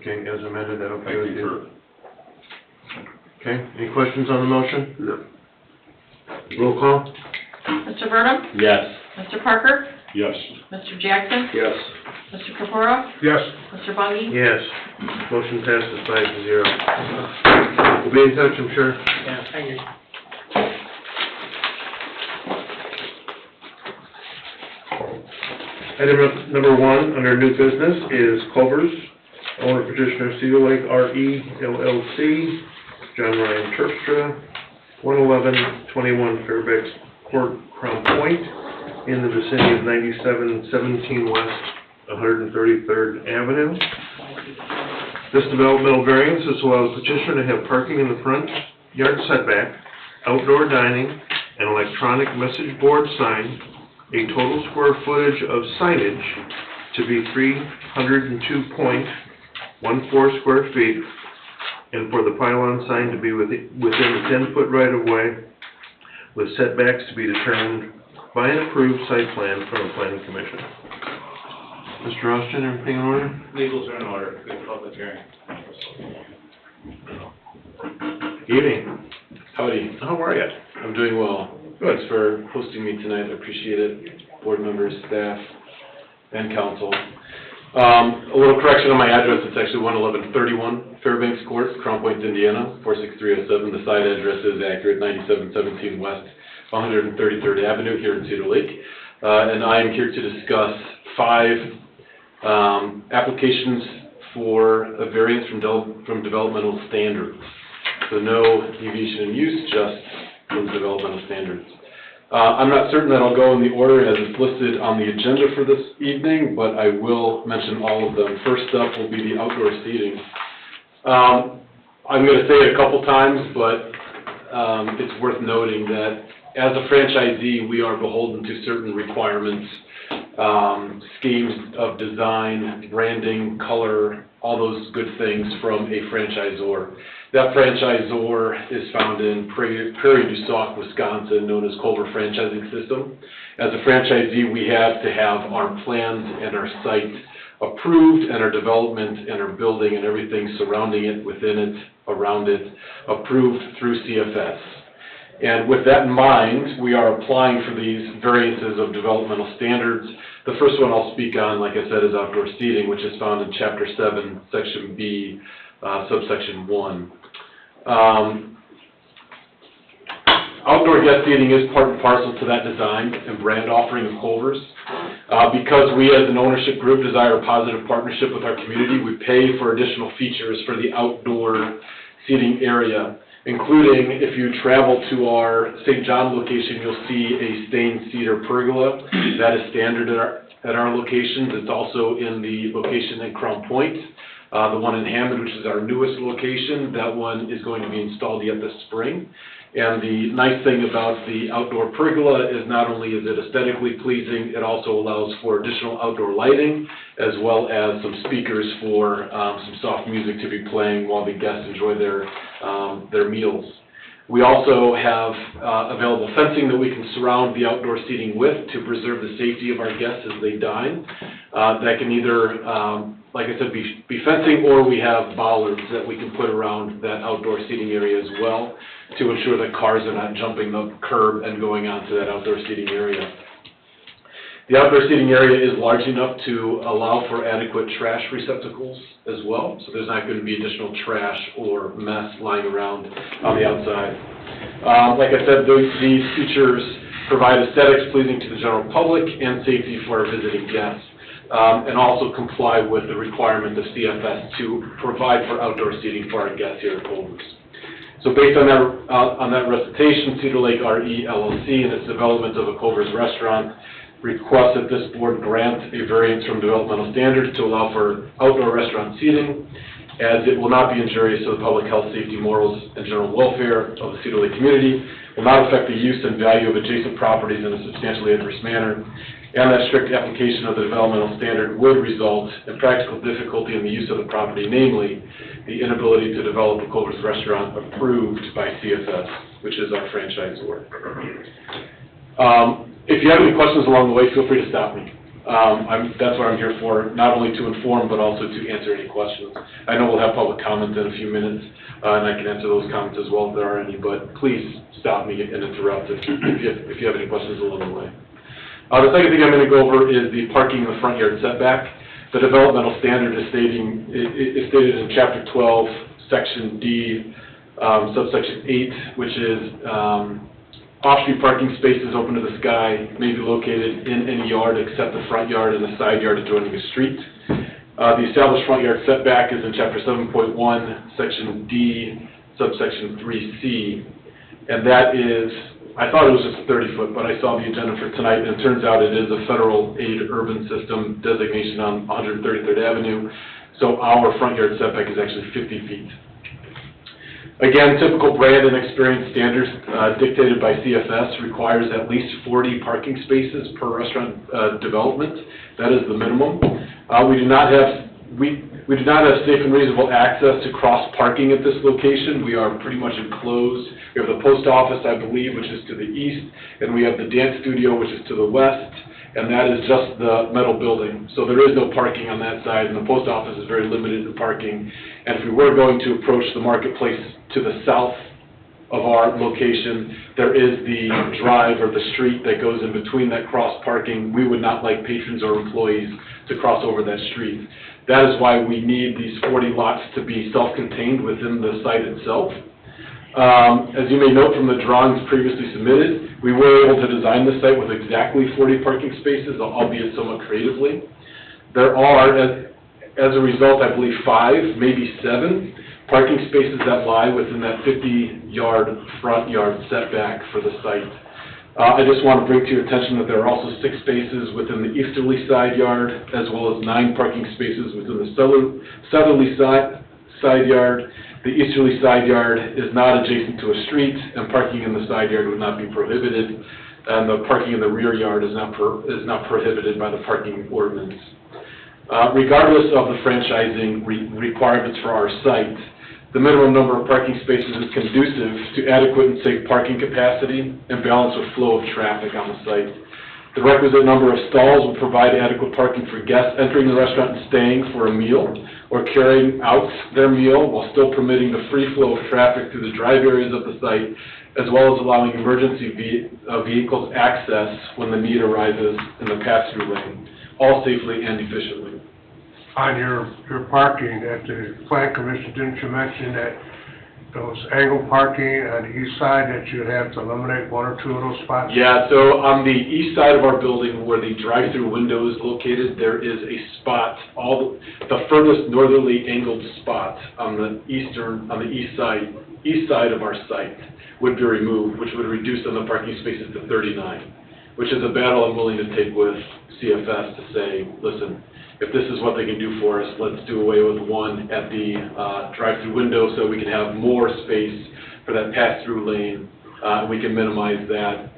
Okay, as amended, that okay Thank with you you? Okay, any questions on the motion? No. Roll call? Mr. Burnham? Yes. Mr. Parker? Yes. Mr. Jackson? Yes. Mr. Capora? Yes. Mr. Bungie? Yes. Motion passes 5-0. We'll be in touch, I'm sure. Yeah, thank you. Item number 1, under new business, is Culvers, owner petitioner Cedar Lake RE LLC, John Ryan Terpstra, 11121 Fairfax Court, Crown Point, in the vicinity of 9717 West 133rd Avenue. This developmental variance is to allow the petitioner to have parking in the front yard setback, outdoor dining, an electronic message board sign, a total square footage of signage to be 302.14 square feet, and for the pylon sign to be within the 10-foot right-of-way, with setbacks to be determined by an approved site plan from the planning commission. Mr. Austin, everything in order? Legals are in order, good public hearing. Evening. Howdy, How are you? I'm doing well. Thanks for hosting me tonight, I appreciate it. Board members, staff, and council. A little correction on my address, it's actually 11131 Fairbanks Court, Crown Point, Indiana, 46307. The side address is accurate, 9717 West 133rd Avenue here in Cedar Lake. And I am here to discuss 5 applications for a variance from developmental standards. So no deviation in use, just from developmental standards. I'm not certain that I'll go in the order as it's listed on the agenda for this evening, but I will mention all of them. First up will be the outdoor seating. I'm going to say it a couple times, but it's worth noting that as a franchisee, we are beholden to certain requirements, schemes of design, branding, color, all those good things from a franchisor. That franchisor is found in Prairie du Sac, Wisconsin, known as Culver Franchising System. As a franchisee, we have to have our plans and our site approved, and our development and our building and everything surrounding it, within it, around it, approved through CFS. And with that in mind, we are applying for these variances of developmental standards. The first one I'll speak on, like I said, is outdoor seating, which is found in Chapter 7, Section B, subsection 1. Outdoor guest seating is part and parcel to that design and brand offering of Culver's. Because we as an ownership group desire a positive partnership with our community, we pay for additional features for the outdoor seating area, including if you travel to our St. John location, you'll see a stained cedar pergola. That is standard at our locations. It's also in the location in Crown Point. The one in Hammond, which is our newest location, that one is going to be installed yet this spring. And the nice thing about the outdoor pergola is not only is it aesthetically pleasing, it also allows for additional outdoor lighting, as well as some speakers for some soft music to be playing while the guests enjoy their meals. We also have available fencing that we can surround the outdoor seating with to preserve the safety of our guests as they dine. That can either, like I said, be fencing, or we have bollards that we can put around that outdoor seating area as well to ensure that cars are not jumping the curb and going onto that outdoor seating area. The outdoor seating area is large enough to allow for adequate trash receptacles as well, so there's not going to be additional trash or mess lying around on the outside. Like I said, these features provide aesthetics pleasing to the general public and safety for our visiting guests, and also comply with the requirement of CFS to provide for outdoor seating for our guests here at Culver's. So based on that recitation, Cedar Lake RE LLC and its development of a Culver's restaurant requests that this board grant a variance from developmental standards to allow for outdoor restaurant seating, as it will not be injurious to the public health, safety, morals, and general welfare of the Cedar Lake community, will not affect the use and value of adjacent properties in a substantially adverse manner, and that strict application of the developmental standard would result in practical difficulty in the use of the property, namely the inability to develop a Culver's restaurant approved by CFS, which is our franchisor. If you have any questions along the way, feel free to stop me. That's what I'm here for, not only to inform, but also to answer any questions. I know we'll have public comment in a few minutes, and I can answer those comments as well if there are any, but please stop me and interrupt if you have any questions along the way. The second thing I'm going to go over is the parking in the front yard setback. The developmental standard is stated in Chapter 12, Section D, subsection 8, which is off-street parking spaces open to the sky may be located in any yard except the front yard and the side yard adjoining a street. The established front yard setback is in Chapter 7.1, Section D, subsection 3C, and that is, I thought it was just a 30-foot, but I saw the agenda for tonight, and it turns out it is a federal aid urban system designation on 133rd Avenue, so our front yard setback is actually 50 feet. Again, typical brand and experience standards dictated by CFS requires at least 40 parking spaces per restaurant development. That is the minimum. We do not have safe and reasonable access to cross parking at this location. We are pretty much enclosed. We have the post office, I believe, which is to the east, and we have the dance studio, which is to the west, and that is just the metal building. So there is no parking on that side, and the post office is very limited in parking. And if we were going to approach the marketplace to the south of our location, there is the drive or the street that goes in between that cross parking. We would not like patrons or employees to cross over that street. That is why we need these 40 lots to be self-contained within the site itself. As you may note from the drawings previously submitted, we were able to design the site with exactly 40 parking spaces, albeit somewhat creatively. There are, as a result, I believe 5, maybe 7 parking spaces that lie within that 50-yard front yard setback for the site. I just want to bring to your attention that there are also 6 spaces within the easterly side yard, as well as 9 parking spaces within the southerly side yard. The easterly side yard is not adjacent to a street, and parking in the side yard would not be prohibited, and the parking in the rear yard is not prohibited by the parking ordinance. Regardless of the franchising requirements for our site, the minimum number of parking spaces is conducive to adequate and safe parking capacity and balance with flow of traffic on the site. The requisite number of stalls will provide adequate parking for guests entering the restaurant and staying for a meal or carrying out their meal while still permitting the free flow of traffic through the drive areas of the site, as well as allowing emergency vehicles access when the need arises in the pass-through lane, all safely and efficiently. On your parking at the Plan Commission, didn't you mention that those angle parking on the east side, that you'd have to eliminate 1 or 2 of those spots? Yeah, so on the east side of our building where the drive-through window is located, there is a spot, the furthest northerly angled spot on the east side of our site would be removed, which would reduce the parking spaces to 39. which is a battle I'm willing to take with CFS to say, listen, if this is what they can do for us, let's do away with one at the drive-through window so we can have more space for that pass-through lane. We can minimize that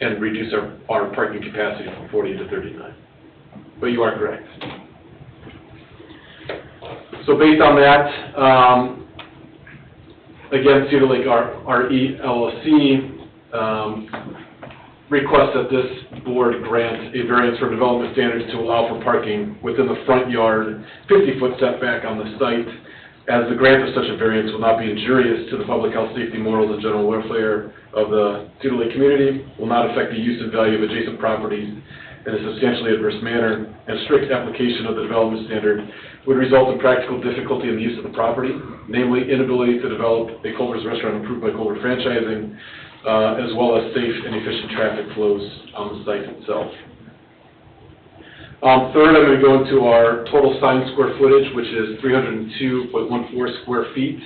and reduce our parking capacity from 40 to 39. But you are correct. So based on that, again, Cedar Lake RE LLC requests that this board grant a variance from development standards to allow for parking within the front yard, 50-foot setback on the site, as the grant of such a variance will not be injurious to the public health, safety, morals, and general welfare of the Cedar Lake community, will not affect the use and value of adjacent properties in a substantially adverse manner, and strict application of the development standard would result in practical difficulty in the use of the property, namely inability to develop a Culver's restaurant approved by Culver Franchising, as well as safe and efficient traffic flows on the site itself. Third, I'm going to go into our total sign square footage, which is 302.14 square feet,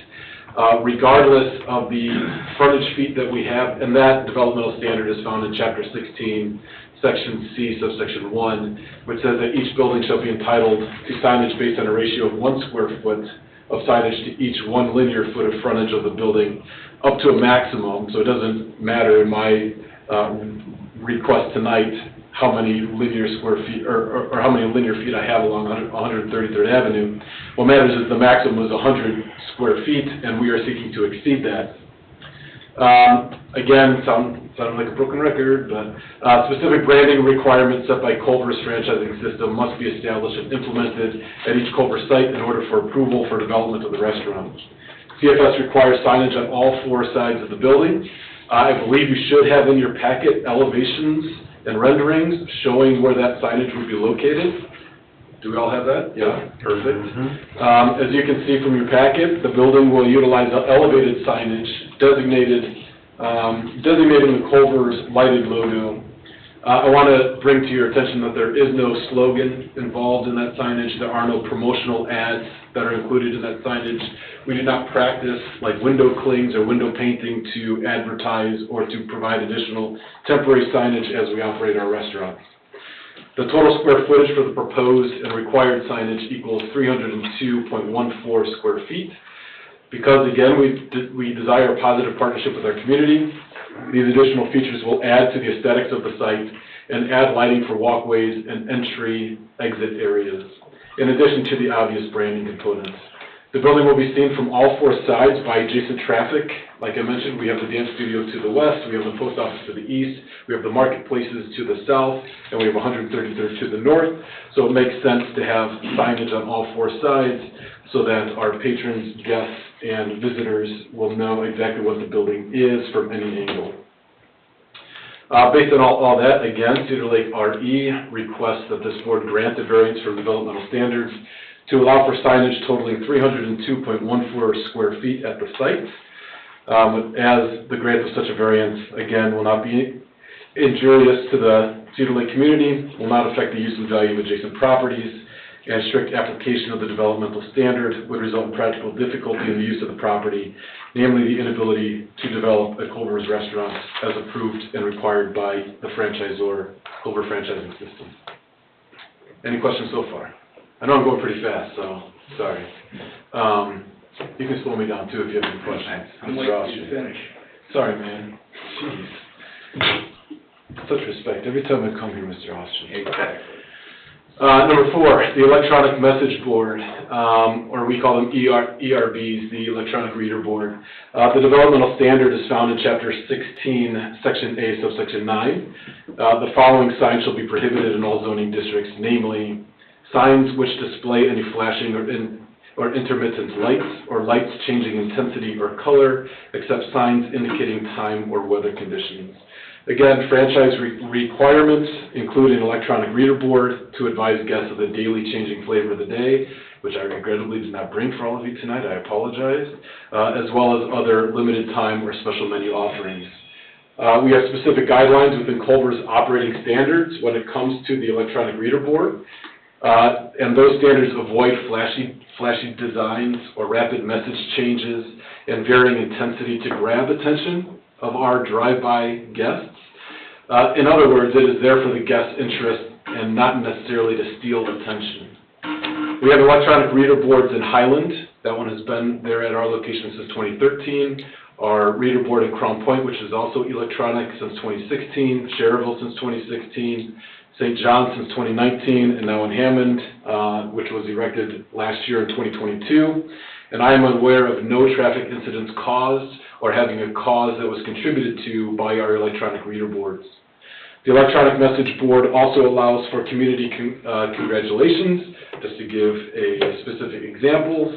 regardless of the frontage feet that we have, and that developmental standard is found in Chapter 16, Section C, subsection 1, which says that each building shall be entitled to signage based on a ratio of 1 square foot of signage to each 1 linear foot of frontage of the building, up to a maximum. So it doesn't matter in my request tonight how many linear square feet or how many linear feet I have along 133rd Avenue. What matters is the maximum is 100 square feet, and we are seeking to exceed that. Again, sounding like a broken record, but specific branding requirements set by Culver's franchising system must be established and implemented at each Culver site in order for approval for development of the restaurant. CFS requires signage on all 4 sides of the building. I believe you should have in your packet elevations and renderings showing where that signage would be located. Do we all have that? Yeah, perfect. As you can see from your packet, the building will utilize elevated signage designating the Culver's lighted logo. I want to bring to your attention that there is no slogan involved in that signage. There are no promotional ads that are included in that signage. We do not practice like window clings or window painting to advertise or to provide additional temporary signage as we operate our restaurants. The total square footage for the proposed and required signage equals 302.14 square feet. Because, again, we desire a positive partnership with our community, these additional features will add to the aesthetics of the site and add lighting for walkways and entry/exit areas, in addition to the obvious branding components. The building will be seen from all 4 sides by adjacent traffic. Like I mentioned, we have the dance studio to the west, we have the post office to the east, we have the marketplaces to the south, and we have 133rd to the north. So it makes sense to have signage on all 4 sides so that our patrons, guests, and visitors will know exactly what the building is from any angle. Based on all that, again, Cedar Lake RE requests that this board grant a variance from developmental standards to allow for signage totaling 302.14 square feet at the site. As the grant of such a variance, again, will not be injurious to the Cedar Lake community, will not affect the use and value of adjacent properties, and strict application of the developmental standard would result in practical difficulty in the use of the property, namely the inability to develop a Culver's restaurant as approved and required by the franchisor, Culver Franchising System. Any questions so far? I know I'm going pretty fast, so sorry. You can slow me down too if you have any questions. I'm waiting for you to finish. Sorry, man. Jeez. Such respect. Every time I come here, Mr. Austin. Exactly. Number 4, the electronic message board, or we call them ERBs, the electronic reader board. The developmental standard is found in Chapter 16, Section A, subsection 9. The following signs shall be prohibited in all zoning districts, namely signs which display any flashing or intermittent lights, or lights changing intensity or color, except signs indicating time or weather conditions. Again, franchise requirements include an electronic reader board to advise guests of the daily changing flavor of the day, which I regrettably did not bring for all of you tonight, I apologize, as well as other limited time or special menu offerings. We have specific guidelines within Culver's operating standards when it comes to the electronic reader board, and those standards avoid flashy designs or rapid message changes and varying intensity to grab attention of our drive-by guests. In other words, it is there for the guest's interest and not necessarily to steal attention. We have electronic reader boards in Highland. That one has been there at our location since 2013. Our reader board in Crown Point, which is also electronic since 2016. Cherville since 2016. St. John since 2019, and now in Hammond, which was erected last year in 2022. And I am aware of no traffic incidents caused or having a cause that was contributed to by our electronic reader boards. The electronic message board also allows for community congratulations, just to give a specific examples,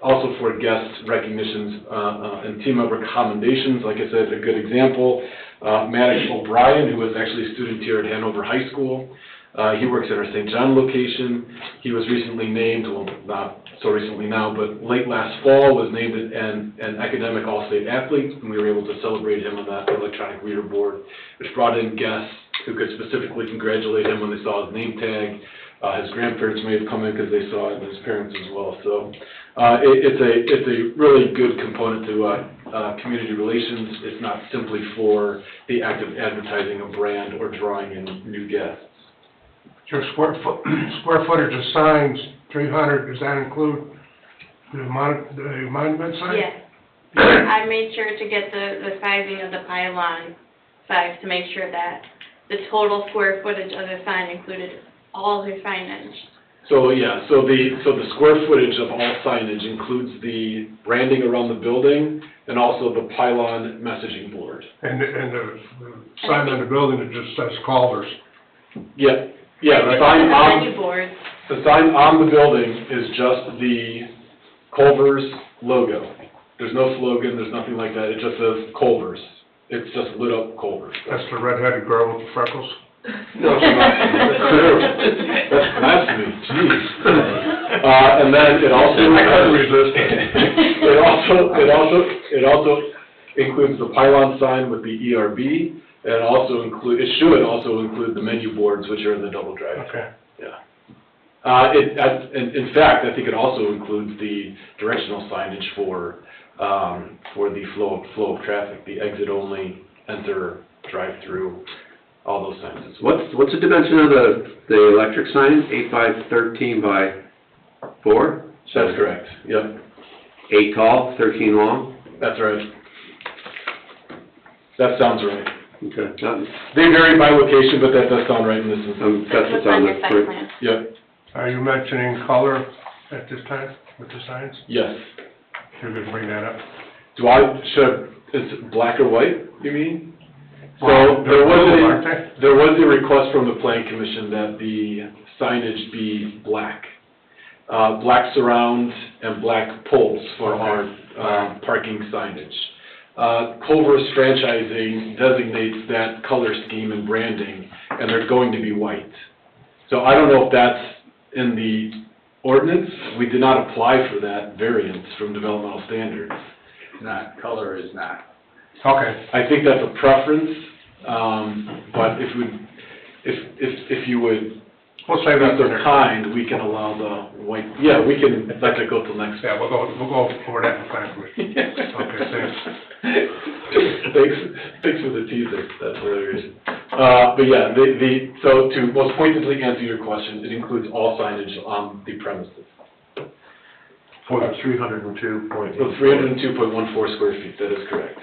also for guest recognitions and team member commendations. Like I said, a good example, Maddox O'Brien, who was actually a student here at Hanover High School. He works at our St. John location. He was recently named, well, not so recently now, but late last fall was named an academic all-state athlete, and we were able to celebrate him on that electronic reader board, which brought in guests who could specifically congratulate him when they saw his name tag. His grandparents may have come in because they saw it, and his parents as well. So it's a really good component to community relations. It's not simply for the act of advertising a brand or drawing in new guests. Your square footage of signs, 300, does that include the monument sign? Yes. I made sure to get the sizing of the pylon size to make sure that the total square footage of the sign included all the signage. So, yeah, so the square footage of all signage includes the branding around the building and also the pylon messaging board. And the sign on the building that just says Culver's. Yeah, the And sign the menu board. the sign on the building is just the Culver's logo. There's no slogan, there's nothing like that, it just says Culver's. It's just lit up Culver's. That's the red-headed girl with the freckles? No, it's not. That's blasphemy, jeez. And then it also. I couldn't resist it. It also includes the pylon sign with the ERB, and it should also include the menu boards, which are in the double drive. Okay. Yeah. In fact, I think it also includes the directional signage for the flow of traffic, the exit only, enter, drive through. All those signs as well. What's the dimension of the electric sign? 8 by 13 by 4? That's correct, yep. 8 tall, 13 long? That's right. That sounds right. Okay. They vary by location, but that does sound right in this instance. That's what's on the site plan. Yep, Are you mentioning color at this time with the signs? yes. You're going to bring that up? Is it black or white, you mean? Well, So they're blue, aren't they? there was a request from the Plan Commission that the signage be black. Black surrounds and black poles for our parking signage. Culver's franchising designates that color scheme and branding, and they're going to be white. So I don't know if that's in the ordinance. We did not apply for that variance from developmental standards. Color is not. Okay. I think that's a preference, but if you would We'll save that be for so next. kind, we can allow the white, yeah, we can let that go till next. Yeah, we'll go over that in time. Okay, thanks. Thanks for the teaser, that's hilarious. But yeah, so to most pointedly answer your question, it includes all signage on the premises. For the 302.8. So 302.14 square feet, that is correct.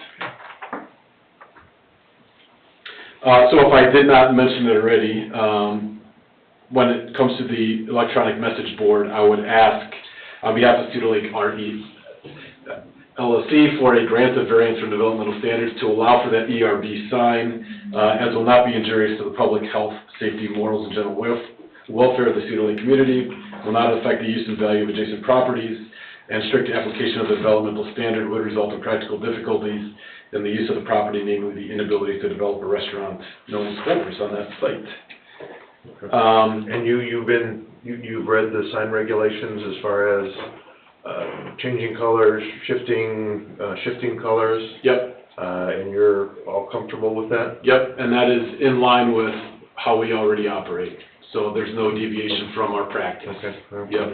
So if I did not mention it already, when it comes to the electronic message board, I would ask, on behalf of Cedar Lake RE LLC, for a grant of variance from developmental standards to allow for that ERB sign, as will not be injurious to the public health, safety, morals, and general welfare of the Cedar Lake community, will not affect the use and value of adjacent properties, and strict application of the developmental standard would result in practical difficulties in the use of the property, namely the inability to develop a restaurant known as Culver's on that site. And you've read the sign regulations as far as changing colors, shifting colors? Yep. And you're all comfortable with that? Yep, and that is in line with how we already operate. So there's no deviation from our practice. Okay. Yep.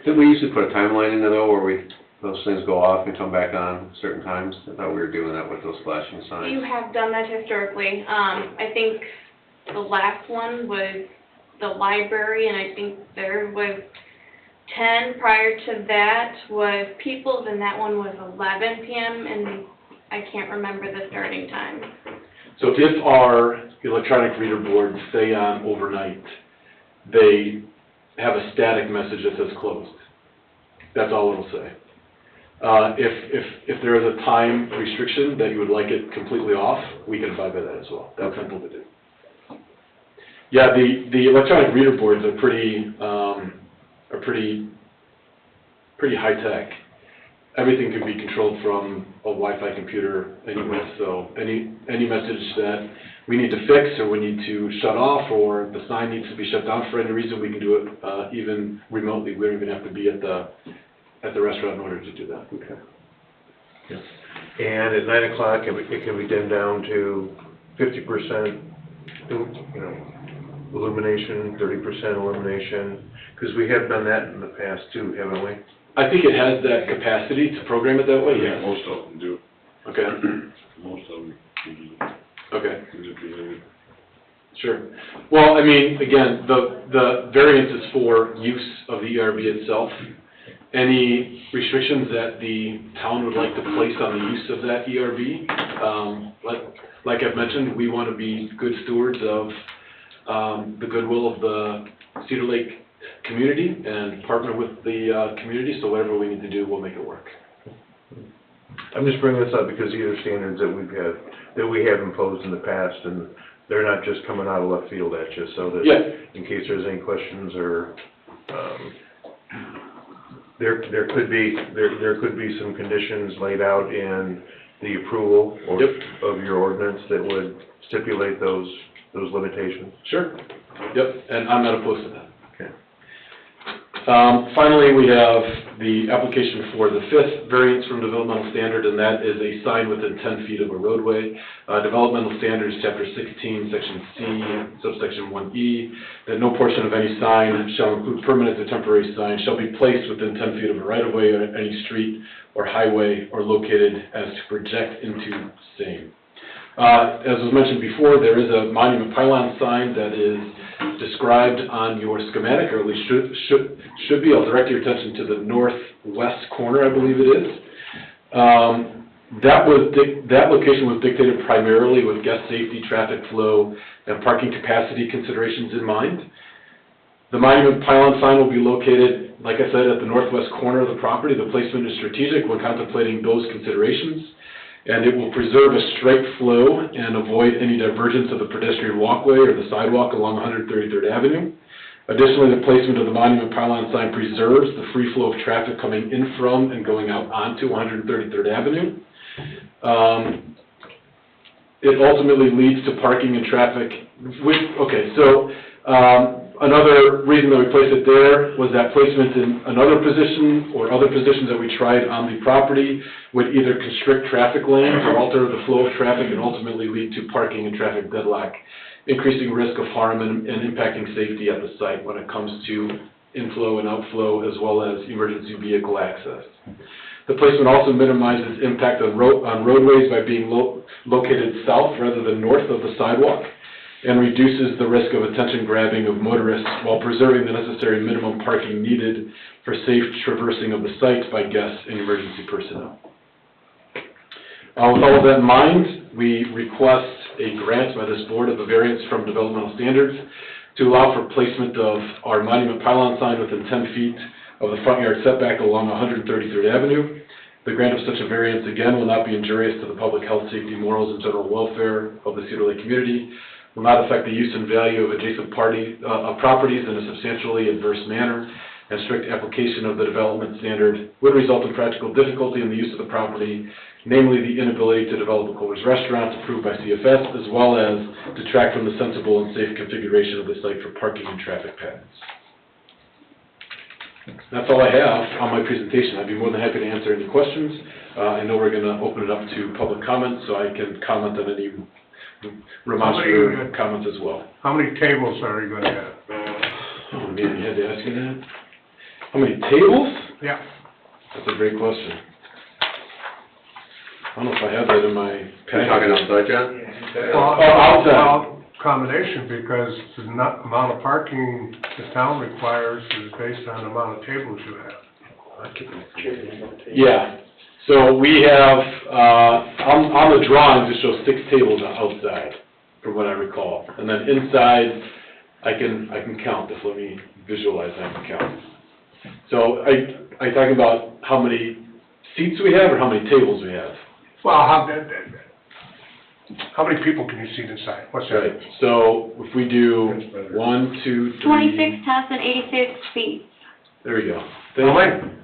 Did we usually put a timeline in there though, where we those things go off and come back on certain times? I thought we were doing that with those flashing You signs. have done that historically. I think the last one was the library, and I think there was 10. Prior to that was People's, and that one was 11 PM, and I can't remember the starting time. So if our electronic reader boards stay on overnight, they have a static message that says closed. That's all it'll say. If there is a time restriction that you would like it completely off, we can abide by that as well. That's simple to do. Yeah, the electronic reader boards are pretty high tech. Everything can be controlled from a Wi-Fi computer anyway, so any message that we need to fix or we need to shut off or the sign needs to be shut down for any reason, we can do it even remotely. We don't even have to be at the restaurant in order to do that. Okay. And at 9 o'clock, it can be dimmed down to 50%, illumination, 30% illumination, because we have done that in the past too, haven't we? I think it has that capacity to program it that way, Yeah, yes. most of them do. Okay, Most of them do. okay. Sure. Well, I mean, again, the variance is for use of the ERB itself. Any restrictions that the town would like to place on the use of that ERB, like I've mentioned, we want to be good stewards of the goodwill of the Cedar Lake community and partner with the community, so whatever we need to do, we'll make it work. I'm just bringing this up because these are standards that we have imposed in the past, and they're not just coming out of left field at you, so that Yeah. in case there's any questions or, there could be some conditions laid out in the approval of your ordinance that would stipulate those limitations. Sure. Yep, and I'm not opposed to that. Okay. Finally, we have the application for the 5th variance from developmental standard, and that is a sign within 10 feet of a roadway. Developmental standards, chapter 16, section C, subsection 1E, that no portion of any sign shall include permanent or temporary sign shall be placed within 10 feet of a right-of-way or any street or highway or located as to project into same. As was mentioned before, there is a monument pylon sign that is described on your schematic, or at least should be. I'll direct your attention to the northwest corner, I believe it is. That location was dictated primarily with guest safety, traffic flow, and parking capacity considerations in mind. The monument pylon sign will be located, like I said, at the northwest corner of the property. The placement is strategic when contemplating those considerations, and it will preserve a straight flow and avoid any divergence of the pedestrian walkway or the sidewalk along 133rd Avenue. Additionally, the placement of the monument pylon sign preserves the free flow of traffic coming in from and going out onto 133rd Avenue. It ultimately leads to parking and traffic. Another reason that we placed it there was that placement in another position or other positions that we tried on the property would either constrict traffic lanes or alter the flow of traffic and ultimately lead to parking and traffic deadlock, increasing risk of harm and impacting safety at the site when it comes to inflow and outflow as well as emergency vehicle access. The placement also minimizes impact on roadways by being located south rather than north of the sidewalk, and reduces the risk of attention grabbing of motorists while preserving the necessary minimum parking needed for safe traversing of the site by guests and emergency personnel. With all of that in mind, we request a grant by this board of a variance from developmental standards to allow for placement of our monument pylon sign within 10 feet of the front yard setback along 133rd Avenue. The grant of such a variance, again, will not be injurious to the public health, safety, morals, and general welfare of the Cedar Lake community, will not affect the use and value of adjacent properties in a substantially adverse manner, and strict application of the development standard would result in practical difficulty in the use of the property, namely the inability to develop a Culver's Restaurant approved by CFS, as well as detract from the sensible and safe configuration of the site for parking and traffic patterns. That's all I have on my presentation. I'd be more than happy to answer any questions. I know we're going to open it up to public comment, so I can comment on any remonstrative comments as well. How many tables are you gonna have? Oh man, you had to ask me that? How many tables? Yeah. That's a great question. I don't know if I have that in my You're package. talking outside, John? outside. Well, combination, because the amount of parking the town requires is based on the amount of tables you have. Yeah, so we have, on the drawings, it shows 6 tables outside, from what I recall. And then inside, I can count, just let me visualize, I can count. So, are you talking about how many seats we have, or how many tables we have? Well, how many people can you seat inside? What's that? Right, so if we do 1, 2, 3. 26 tests and 86 seats. There we go. How many?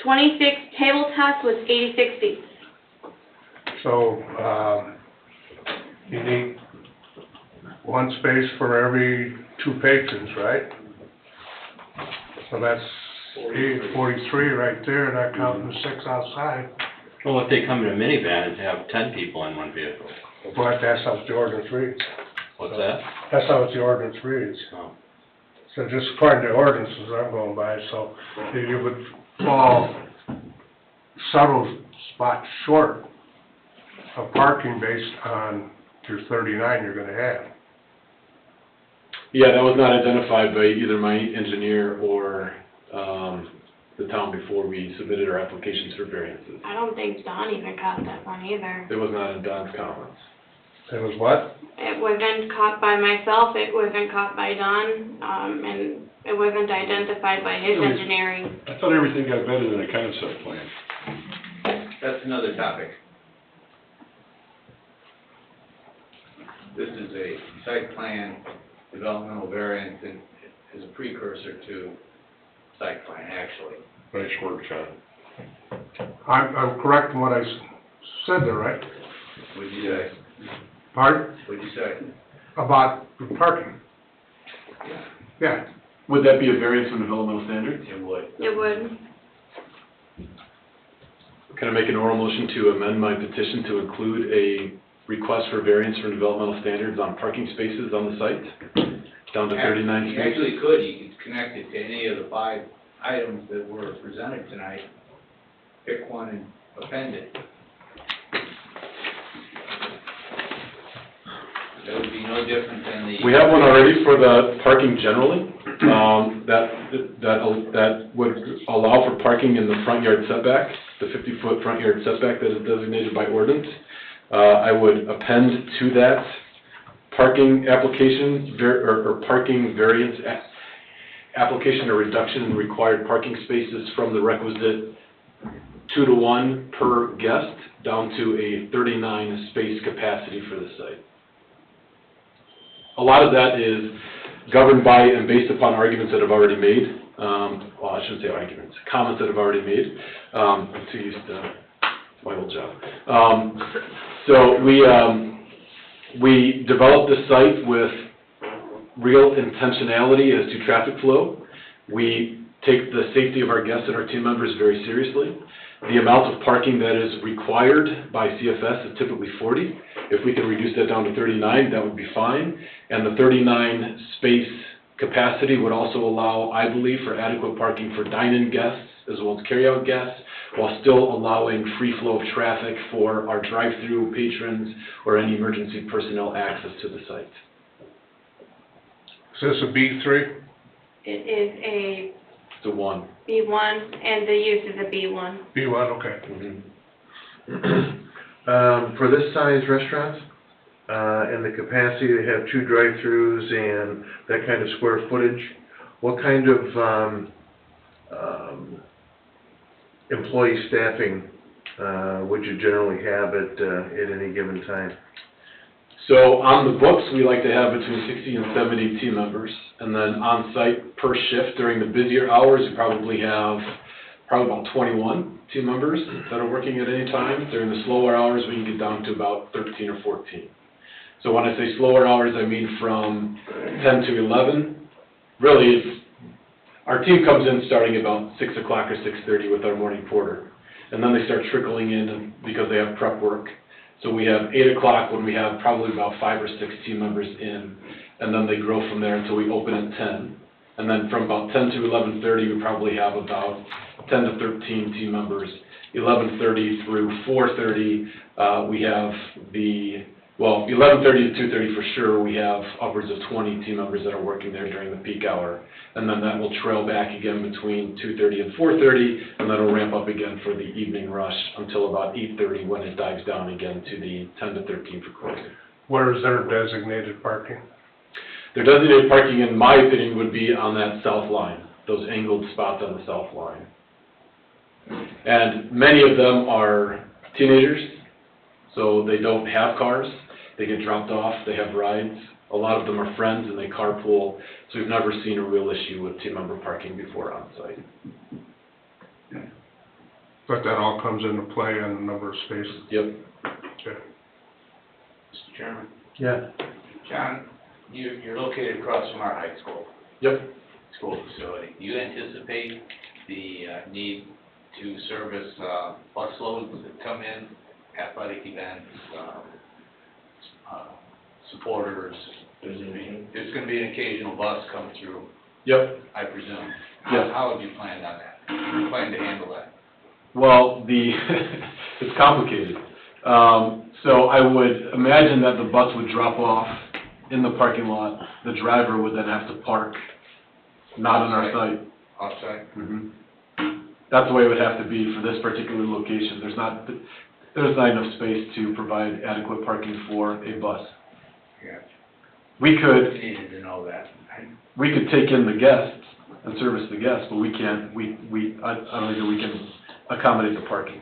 26 table tests with 86 seats. So, you need one space for every 2 patrons, right? So that's 43 right there, not counting the 6 outside. Well, if they come in a minivan and have 10 people in one vehicle, But that's how the ordinance reads. what's that? That's how the ordinance reads. Oh. So just according to ordinances I'm going by, so you would fall several spots short of parking based on your 39 you're gonna have. Yeah, that was not identified by either my engineer or, the town before we submitted our applications for variances. I don't think Don even caught that one either. It was not in Don's comments. It was what? It wasn't caught by myself, it wasn't caught by Don, and it wasn't identified by his engineering. I thought everything got better than a concept plan. That's another topic. This is a site plan, developmental variance, and is a precursor to site plan, actually. Nice work, John. I'm correct in what I said there, right? What'd you say? Pardon? What'd you say? About the parking. Yeah. Would that be a variance from developmental standards? It would. It would. Can I make an oral motion to amend my petition to include a request for variance from developmental standards on parking spaces on the site, down to 39 You spaces? actually could, you could connect it to any of the 5 items that were presented tonight. Pick one and append it. That would be no different than the... We have one already for the parking generally, that would allow for parking in the front yard setback, the 50-foot front yard setback that is designated by ordinance. I would append to that parking application, or parking variance application or reduction in required parking spaces from the requisite 2 to 1 per guest down to a 39 space capacity for the site. A lot of that is governed by and based upon arguments that have already made, well, I shouldn't say arguments, comments that have already made. I'm too used to my old job. So we developed this site with real intentionality as to traffic flow. We take the safety of our guests and our team members very seriously. The amount of parking that is required by CFS is typically 40. If we can reduce that down to 39, that would be fine. And the 39 space capacity would also allow, I believe, for adequate parking for dine-in guests as well as carry-out guests, while still allowing free flow of traffic for our drive-through patrons or any emergency personnel access to the site. Is this a B3? It is a It's a 1. B1, and the use is a B1. B1, okay. For this size restaurant, and the capacity to have 2 drive-throughs and that kind of square footage, what kind of, employee staffing, would you generally have at any given time? So on the books, we like to have between 60 and 70 team members. And then on site per shift during the busier hours, we probably have about 21 team members that are working at any time. During the slower hours, we can get down to about 13 or 14. So when I say slower hours, I mean from 10 to 11. Really, our team comes in starting about 6 o'clock or 6:30 with our morning porter. And then they start trickling in because they have prep work. So we have 8 o'clock when we have probably about 5 or 6 team members in, and then they grow from there until we open at 10. And then from about 10 to 11:30, we probably have about 10 to 13 team members. 11:30 through 4:30, we have 11:30 to 2:30 for sure, we have upwards of 20 team members that are working there during the peak hour. And then that will trail back again between 2:30 and 4:30, and then it'll ramp up again for the evening rush until about 8:30 when it dives down again to the 10 to 13 for closing. Where is their designated parking? Their designated parking, in my opinion, would be on that south line, those angled spots on the south line. And many of them are teenagers, so they don't have cars. They get dropped off, they have rides. A lot of them are friends and they carpool, so we've never seen a real issue with team member parking before on site. But that all comes into play on the number of spaces? Yep. Okay. Mr. Chairman, Yeah. John, you're located across from our high school. Yep. School facility. Do you anticipate the need to service bus loads that come in, athletic events, supporters? There's going to be an occasional bus come through. Yep. I presume. Yes. How have you planned on that? How do you plan to handle that? Well, it's complicated. So I would imagine that the bus would drop off in the parking lot. The driver would then have to park, not on our site. Offsite? That's the way it would have to be for this particular location. There's not enough space to provide adequate parking for a bus. Yeah. We could, You needed to know that. we could take in the guests and service the guests, but we can't, I don't think that we can accommodate the parking.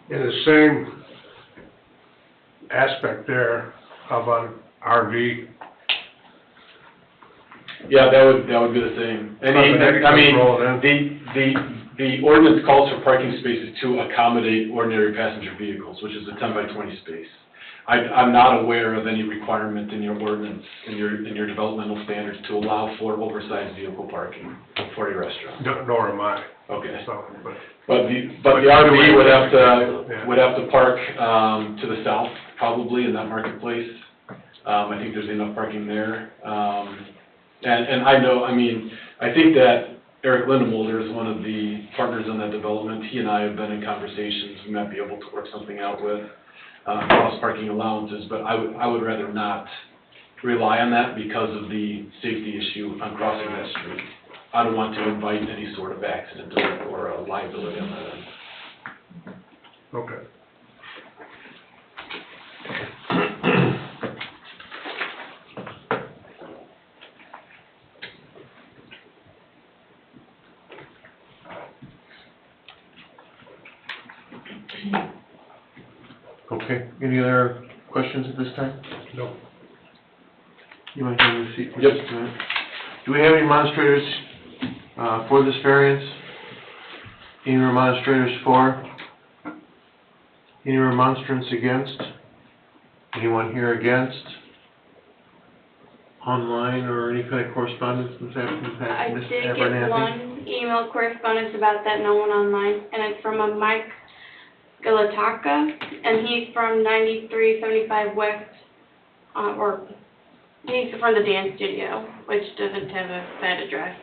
In the same aspect there, how about RV? Yeah, that would be the same. The ordinance calls for parking spaces to accommodate ordinary passenger vehicles, which is a 10 by 20 space. I'm not aware of any requirement in your ordinance, in your developmental standards to allow for oversized vehicle parking for a restaurant. Nor am I. Okay. So, But the RV would have to park, to the south, probably, in that marketplace. I think there's enough parking there. And I think that Eric Lindemulder is one of the partners in that development. He and I have been in conversations, we might be able to work something out with, cross-parking allowances, but I would rather not rely on that because of the safety issue on crossing that street. I don't want to invite any sort of accident or a liability on that end. okay. Okay, any other questions at this time? No. You want to have a seat for Yep. just a minute? Do we have any demonstrators for this variance? Any demonstrators for? Any remonstrance against? Anyone here against? Online or any kind of correspondence that's happened in the I past? Ms. did get Abernathy? one email correspondence about that, no one online, and it's from a Mike Galataka, and he's from 9375 West, he's from the dance studio, which doesn't have a set address.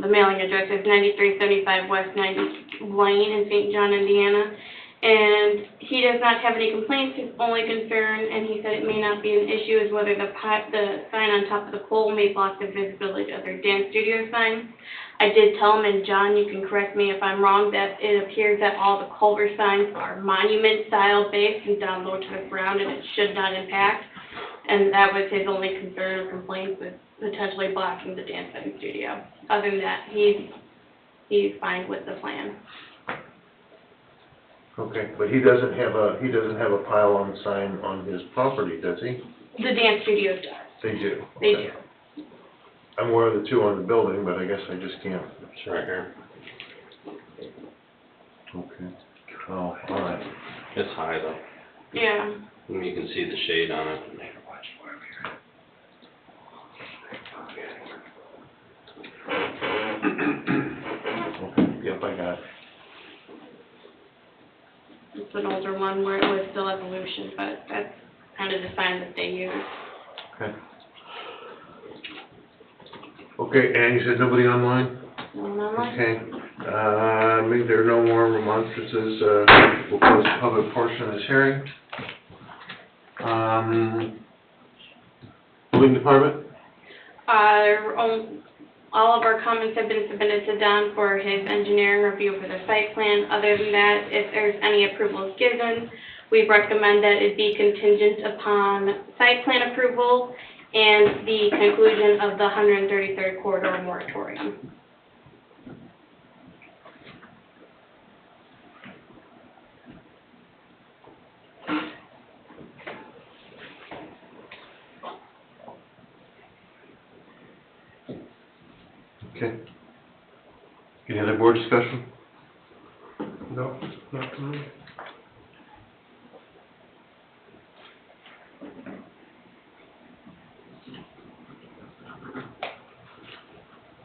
The mailing address is 9375 West 90th Lane in St. John, Indiana. And he does not have any complaints. His only concern, and he said it may not be an issue, is whether the sign on top of the pole may block the visibility of their dance studio sign. I did tell him, and John, you can correct me if I'm wrong, that it appears that all the Culver signs are monument style based and down low to the ground, and it should not impact. And that was his only concern or complaint, with potentially blocking the dancing studio. Other than that, he's fine with the plan. Okay, but he doesn't have a pylon sign on his property, does he? The dance studio does. They do? They Okay. do. I'm aware of the two on the building, but I guess I just can't. It's right here. Okay. Oh, all right. It's high though. Yeah. And you can see the shade on it. Okay, yep, I got it. It's an older one where it was still Evolution, but that's kind of the sign that they use. Okay. Okay, and you said nobody online? No one online? Okay, maybe there are no more remonstrances, we'll close the public portion of this hearing. Building department? All of our comments have been submitted to Don for his engineering review for the site plan. Other than that, if there's any approvals given, we recommend that it be contingent upon site plan approval and the conclusion of the 133rd corridor moratorium. Okay. Any other board discussion? No, not to me.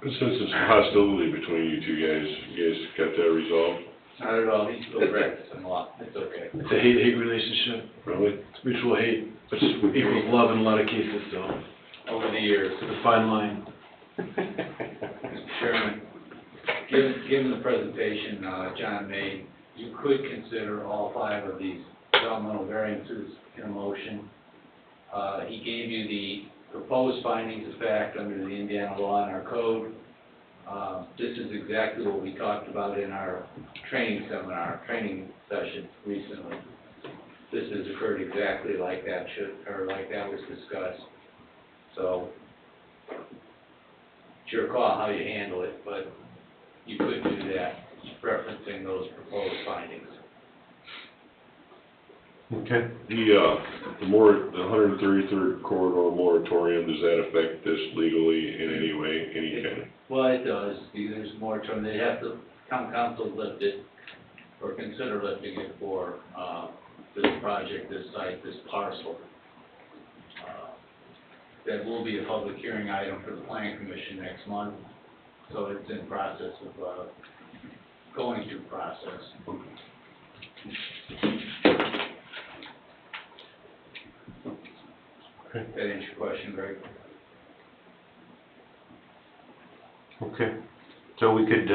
Since there's hostility between you two guys, you guys got that resolved? Not at all, he's still practicing a lot, it's okay. It's a hate-hate relationship. Really? It's mutual hate, which equals love in a lot of cases, so Over the years. it's a fine line. Mr. Chairman, given the presentation John made, you could consider all 5 of these developmental variances in a motion. He gave you the proposed findings of fact under the Indiana law and our code. This is exactly what we talked about in our training session recently. This has occurred exactly like that like that was discussed. So, it's your call how you handle it, but you could do that, referencing those proposed findings. Okay. The 133rd corridor moratorium, does that affect this legally in any way, any kind? Well, it does, there's more term, they have to, town council lift it, or consider lifting it for, this project, this site, this parcel. That will be a public hearing item for the planning commission next month, so it's in process of, going through process. That answer your question, Greg? Okay, so we could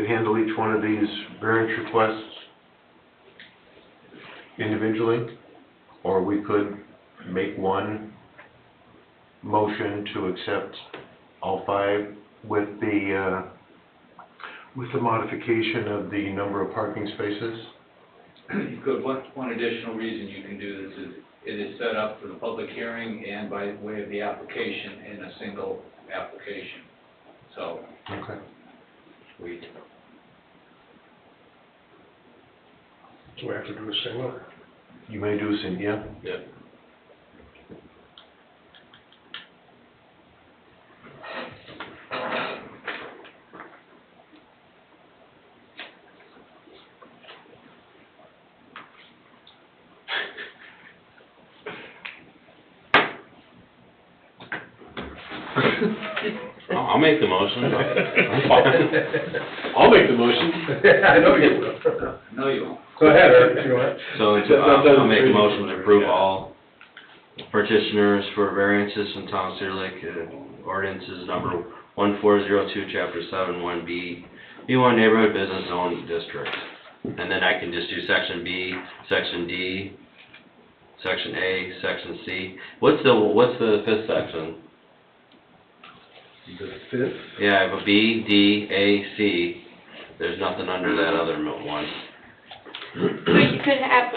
handle each one of these variance requests individually, or we could make one motion to accept all 5 with the modification of the number of parking spaces. You could, one additional reason you can do this is it is set up for the public hearing and by way of the application in a single application. So, Okay. we, So we have to do a single? You may do some, yeah? yeah. I'll make the motion. I'm fine. I'll make the motion. I know you will. No, you won't. Go ahead, Eric, if you want. So, I'll make a motion to approve all petitioners for variances from Town of Cedar Lake, ordinances number 1402, chapter 7, 1B, B1 neighborhood business zone district. And then I can just do section B, section D, section A, section C. What's the 5th section? The 5th? Yeah, I have a B, D, A, C. There's nothing under that other one. So you could have,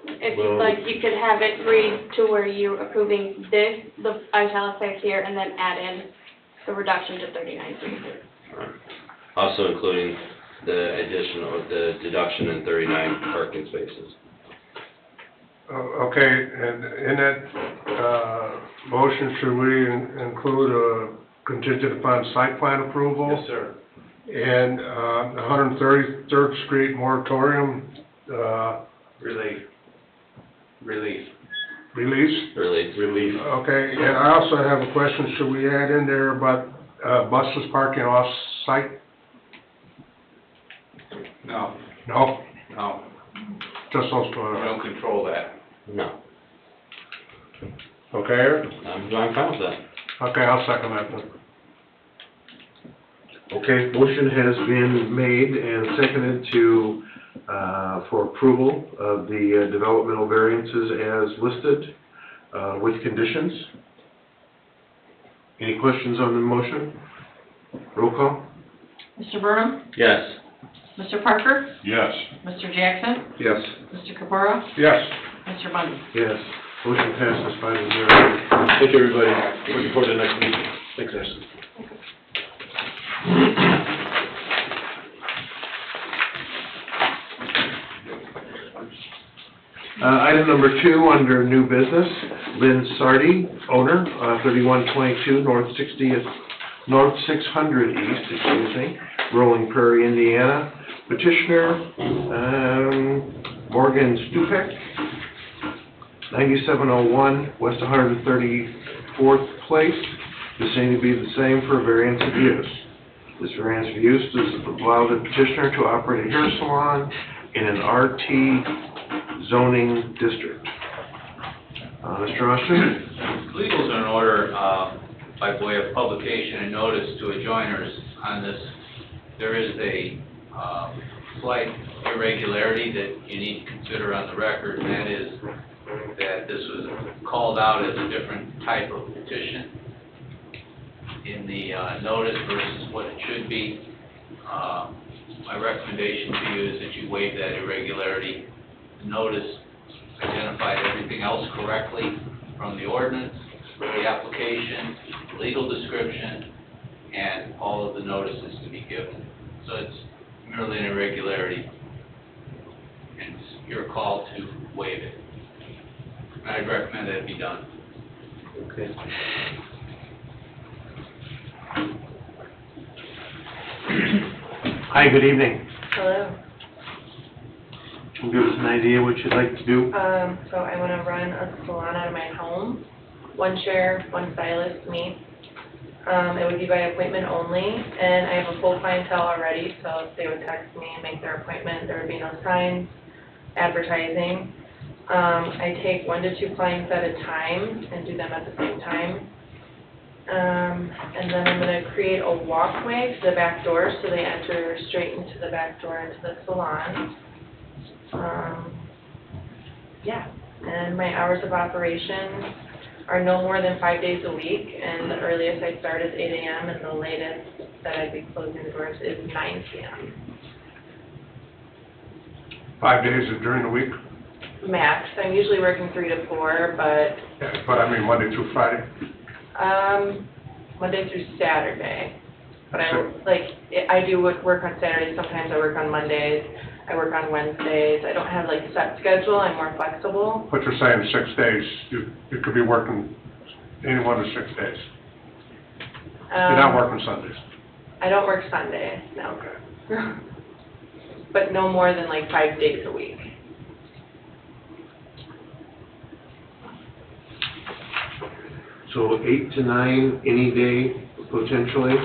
if you'd like, you could have it read to where you're approving this, the italicized here, and then add in the reduction to 39.3. Also including the addition of the deduction in 39 parking spaces. Okay, and in that, motion, should we include a contingent upon site plan approval? Yes, sir. And, the 133rd Street moratorium, Relief. release? Really? Okay, and I also have a question, should we add in there about, buses parking off-site? No, No, no, just those two. we don't control that. No. Okay, Eric? I'm fine with that. Okay, I'll second that then. Okay, motion has been made and seconded to, for approval of the developmental variances as listed, with conditions. Any questions on the motion? Roll call? Mr. Burnham? Yes. Mr. Parker? Yes. Mr. Jackson? Yes. Mr. Capora? Yes. Mr. Bundy? Yes. Motion passes 5-0. Thank you, everybody. Looking forward to the next meeting. Thanks, Anderson. Item number 2, under new business, Lynn Sardi, owner, 3122 North 600 East, Rolling Prairie, Indiana. Petitioner, Morgan Stupek, 9701 West 134th Place. This seems to be the same for variance of use. This variance of use does allow the petitioner to operate a hair salon in an RT zoning district. Mr. Austin? Legal's in order, by way of publication and notice to adjoiners on this. There is a slight irregularity that you need to consider on the record, and that is that this was called out as a different type of petition in the notice versus what it should be. My recommendation to you is that you waive that irregularity. The notice identified everything else correctly from the ordinance, the application, legal description, and all of the notices to be given. So it's merely an irregularity, and it's your call to waive it. And I'd recommend that it be done. Okay. Hi, good evening. Hello. Can you give us an idea what you'd like to do? So I want to run a salon out of my home. One chair, one stylist, me. It would be by appointment only, and I have a full clientele already, so if they would text me and make their appointment, there would be no signs, advertising. I take 1 to 2 clients at a time and do them at the same time. And then I'm going to create a walkway to the back door, so they enter straight into the back door into the salon. Yeah, and my hours of operation are no more than 5 days a week, and the earliest I start is 8 a.m., and the latest that I'd be closing the doors is 9 p.m. 5 days is during the week? Max. I'm usually working 3 to 4, but Yeah, but I mean Monday through Friday? Monday through Saturday. But I do work on Saturdays, sometimes I work on Mondays, I work on Wednesdays. I don't have like a set schedule, I'm more flexible. But you're saying 6 days, you could be working any one of 6 days? You're not working Sundays? I don't work Sundays, no. But no more than like 5 days a week. So 8 to 9 any day potentially,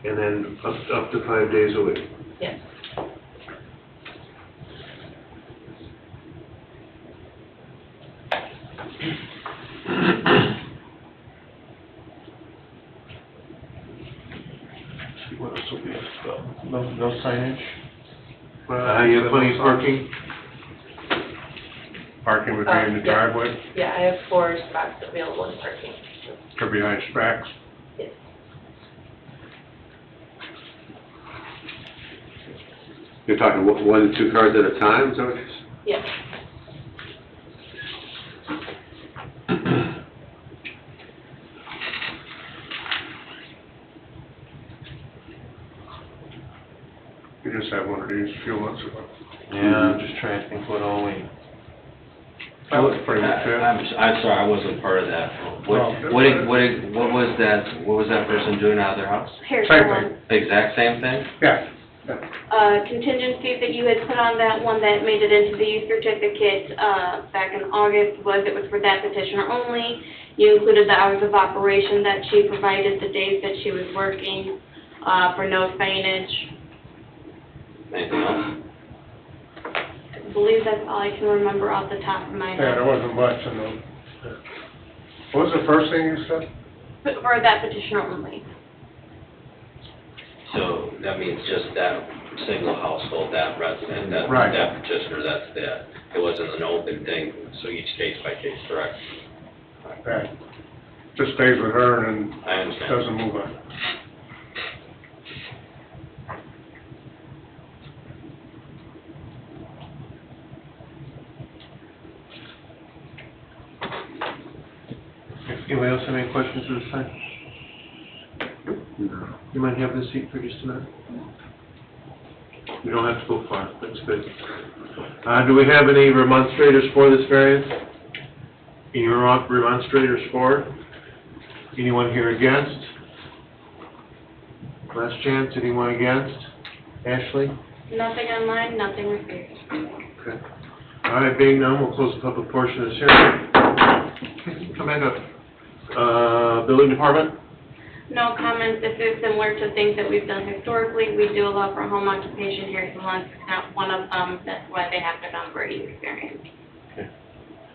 and then up to 5 days a week. Yes. What else will be, no signage? You You have plenty of parking? Parking would be in the Yeah. driveway, Yeah, I have 4 spots available in parking. or behind Specs? Yes. You're talking 1 to 2 cars at a time, is that what you're saying? Yes. You just had one of these a few months ago. Yeah, I'm just trying to think what all we. That was pretty much it. I'm sorry, I wasn't part of that. What was that person doing out of their house? Hair Same salon. Exact same thing? Yeah. Contingency that you had put on that one that made it into the use certificate, back in August was it was for that petitioner only. You included the hours of operation that she provided, the days that she was working, for no signage. Anything else? I believe that's all I can remember off the top of my Yeah, there head. wasn't much in them. What was the first thing you said? For that petitioner only. So that means just that single household, that resident, that, Right. that petitioner, that's that. It wasn't an open thing, so each case by case, correct? That just stays with her and I understand. doesn't move on. Anybody else have any questions at this time? You might have this seat for just a minute. You don't have to go far, that's good. Do we have any remonstrators for this variance? Any remonstrators for? Anyone here against? Last chance, anyone against? Ashley? Nothing online, nothing received. Okay. All right, being none, we'll close the public portion of this hearing. Come back up. Building department? No comments. This is similar to things that we've done historically. We do allow for home occupation hair salons. It's not one of them. That's why they have to have Brady experience.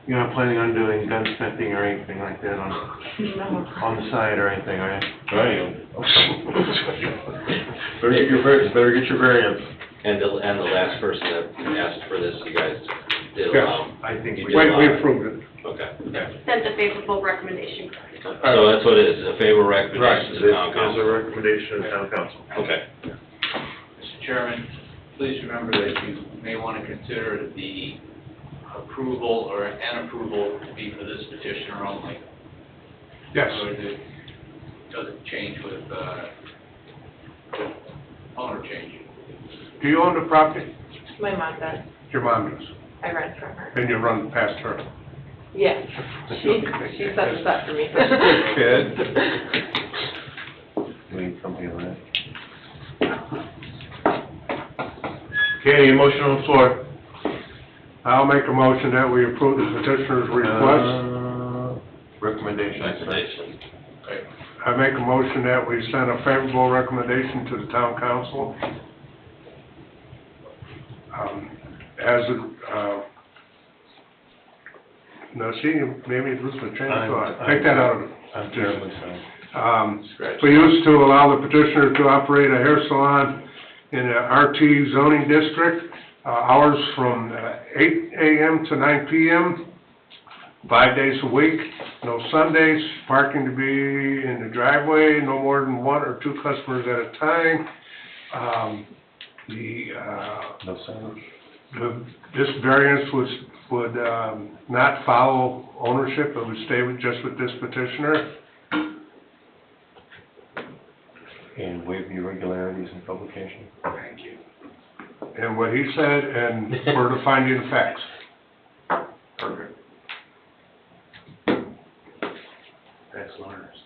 You're not planning on doing gunsmithing or anything like that on the side or anything, are you? I am. Better get your variance. And the last person that asked for this, you guys did Yes, allow? I think You we- did allow We it? approved it. Okay. Sent a favorable recommendation. So that's what it is, a favorable recommendation to the town This is a council? recommendation of town council. Okay. Mr. Chairman, please remember that you may want to consider the approval or an approval to be for this petitioner only. Yes. So that it doesn't change with owner change. Do you own the property? My mom does. Your mom does, I rent from her. and you run past her. Yes, she sets this up for me. Good. We need something like that. Okay, motion on the floor. I'll make a motion that we approve the petitioner's request. Recommendation. Recommendation. I make a motion that we send a favorable recommendation to the town council. No, see, maybe it was a change of thought. Take that out of it. I'm terribly sorry. We used to allow the petitioner to operate a hair salon in a RT zoning district, hours from 8 a.m. to 9 p.m., 5 days a week, no Sundays, parking to be in the driveway, no more than 1 or 2 customers at a time. No signage. This variance would not follow ownership, it would stay just with this petitioner. And waive the irregularities in publication. Thank you. And what he said, and for the finding of facts. Perfect. That's learners.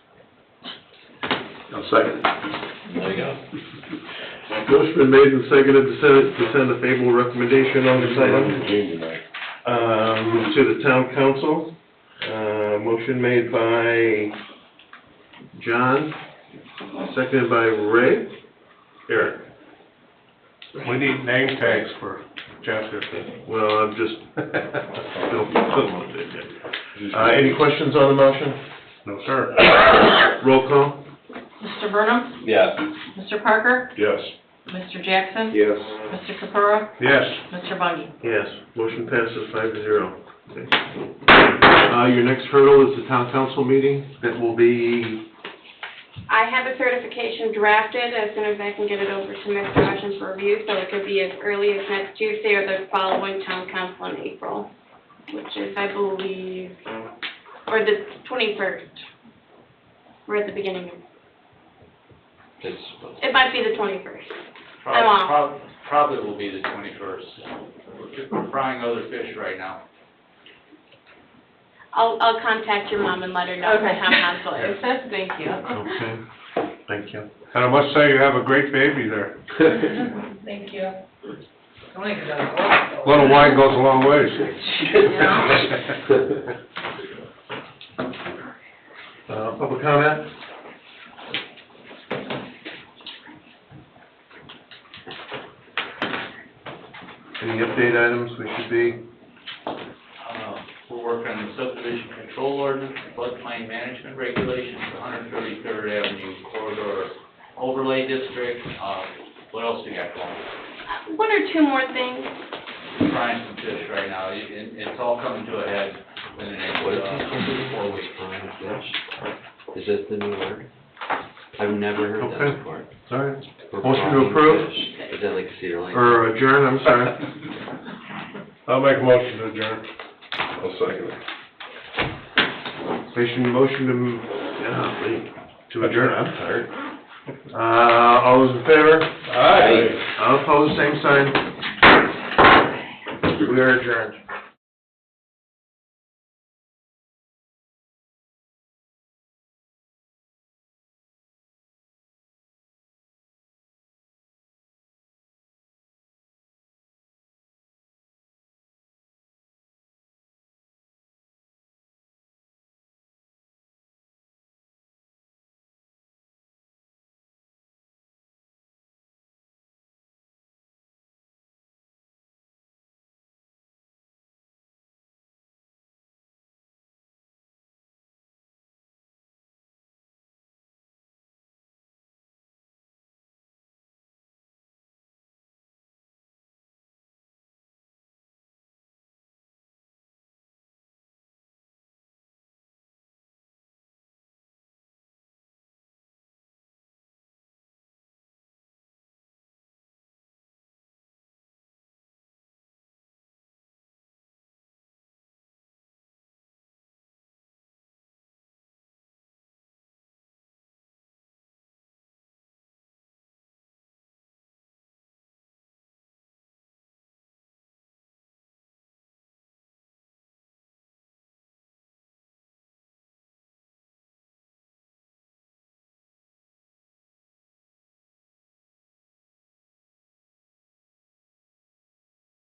I'll second. There you go. Motion been made and seconded to send a favorable recommendation on this item. To the town council. Motion made by John, seconded by Ray. Eric. We need name tags for Jeff. Well, I'm just, any questions on the motion? No, sir. Roll call? Mr. Burnham? Yes. Mr. Parker? Yes. Mr. Jackson? Yes. Mr. Capura? Yes. Mr. Bundy? Yes, motion passes 5-0. Okay. Your next hurdle is the town council meeting. That will be, I have a certification drafted as soon as I can get it over to Mr. Hutchins for review, so it could be as early as next Tuesday or the following town council in April, which is, I believe, or the 21st. We're at the beginning of, it might be the 21st. I'm off. Probably will be the 21st. We're frying other fish right now. I'll contact your mom and let her know what town council is. Thank you. okay, thank you. And I must say, you have a great baby there. Thank you. A little wine goes a long ways. Public comment? Any update items we should be? We're working on the subdivision control ordinance, floodplain management regulations, 133rd Avenue corridor overlay district. What else do you got going? One or two more things. Trying some fish right now, and it's all coming to a head in the next, What is it? 4 weeks. Frying fish? Is that the new word? I've never heard that Okay. before. All right. For Motion to frying approve? fish. Is that like Cedar Lake? Or adjourn, I'm sorry. I'll make a motion to adjourn. I'll second it. Motion to adjourn, I'm tired. All those in favor? Aye. All opposed, same sign. We are adjourned.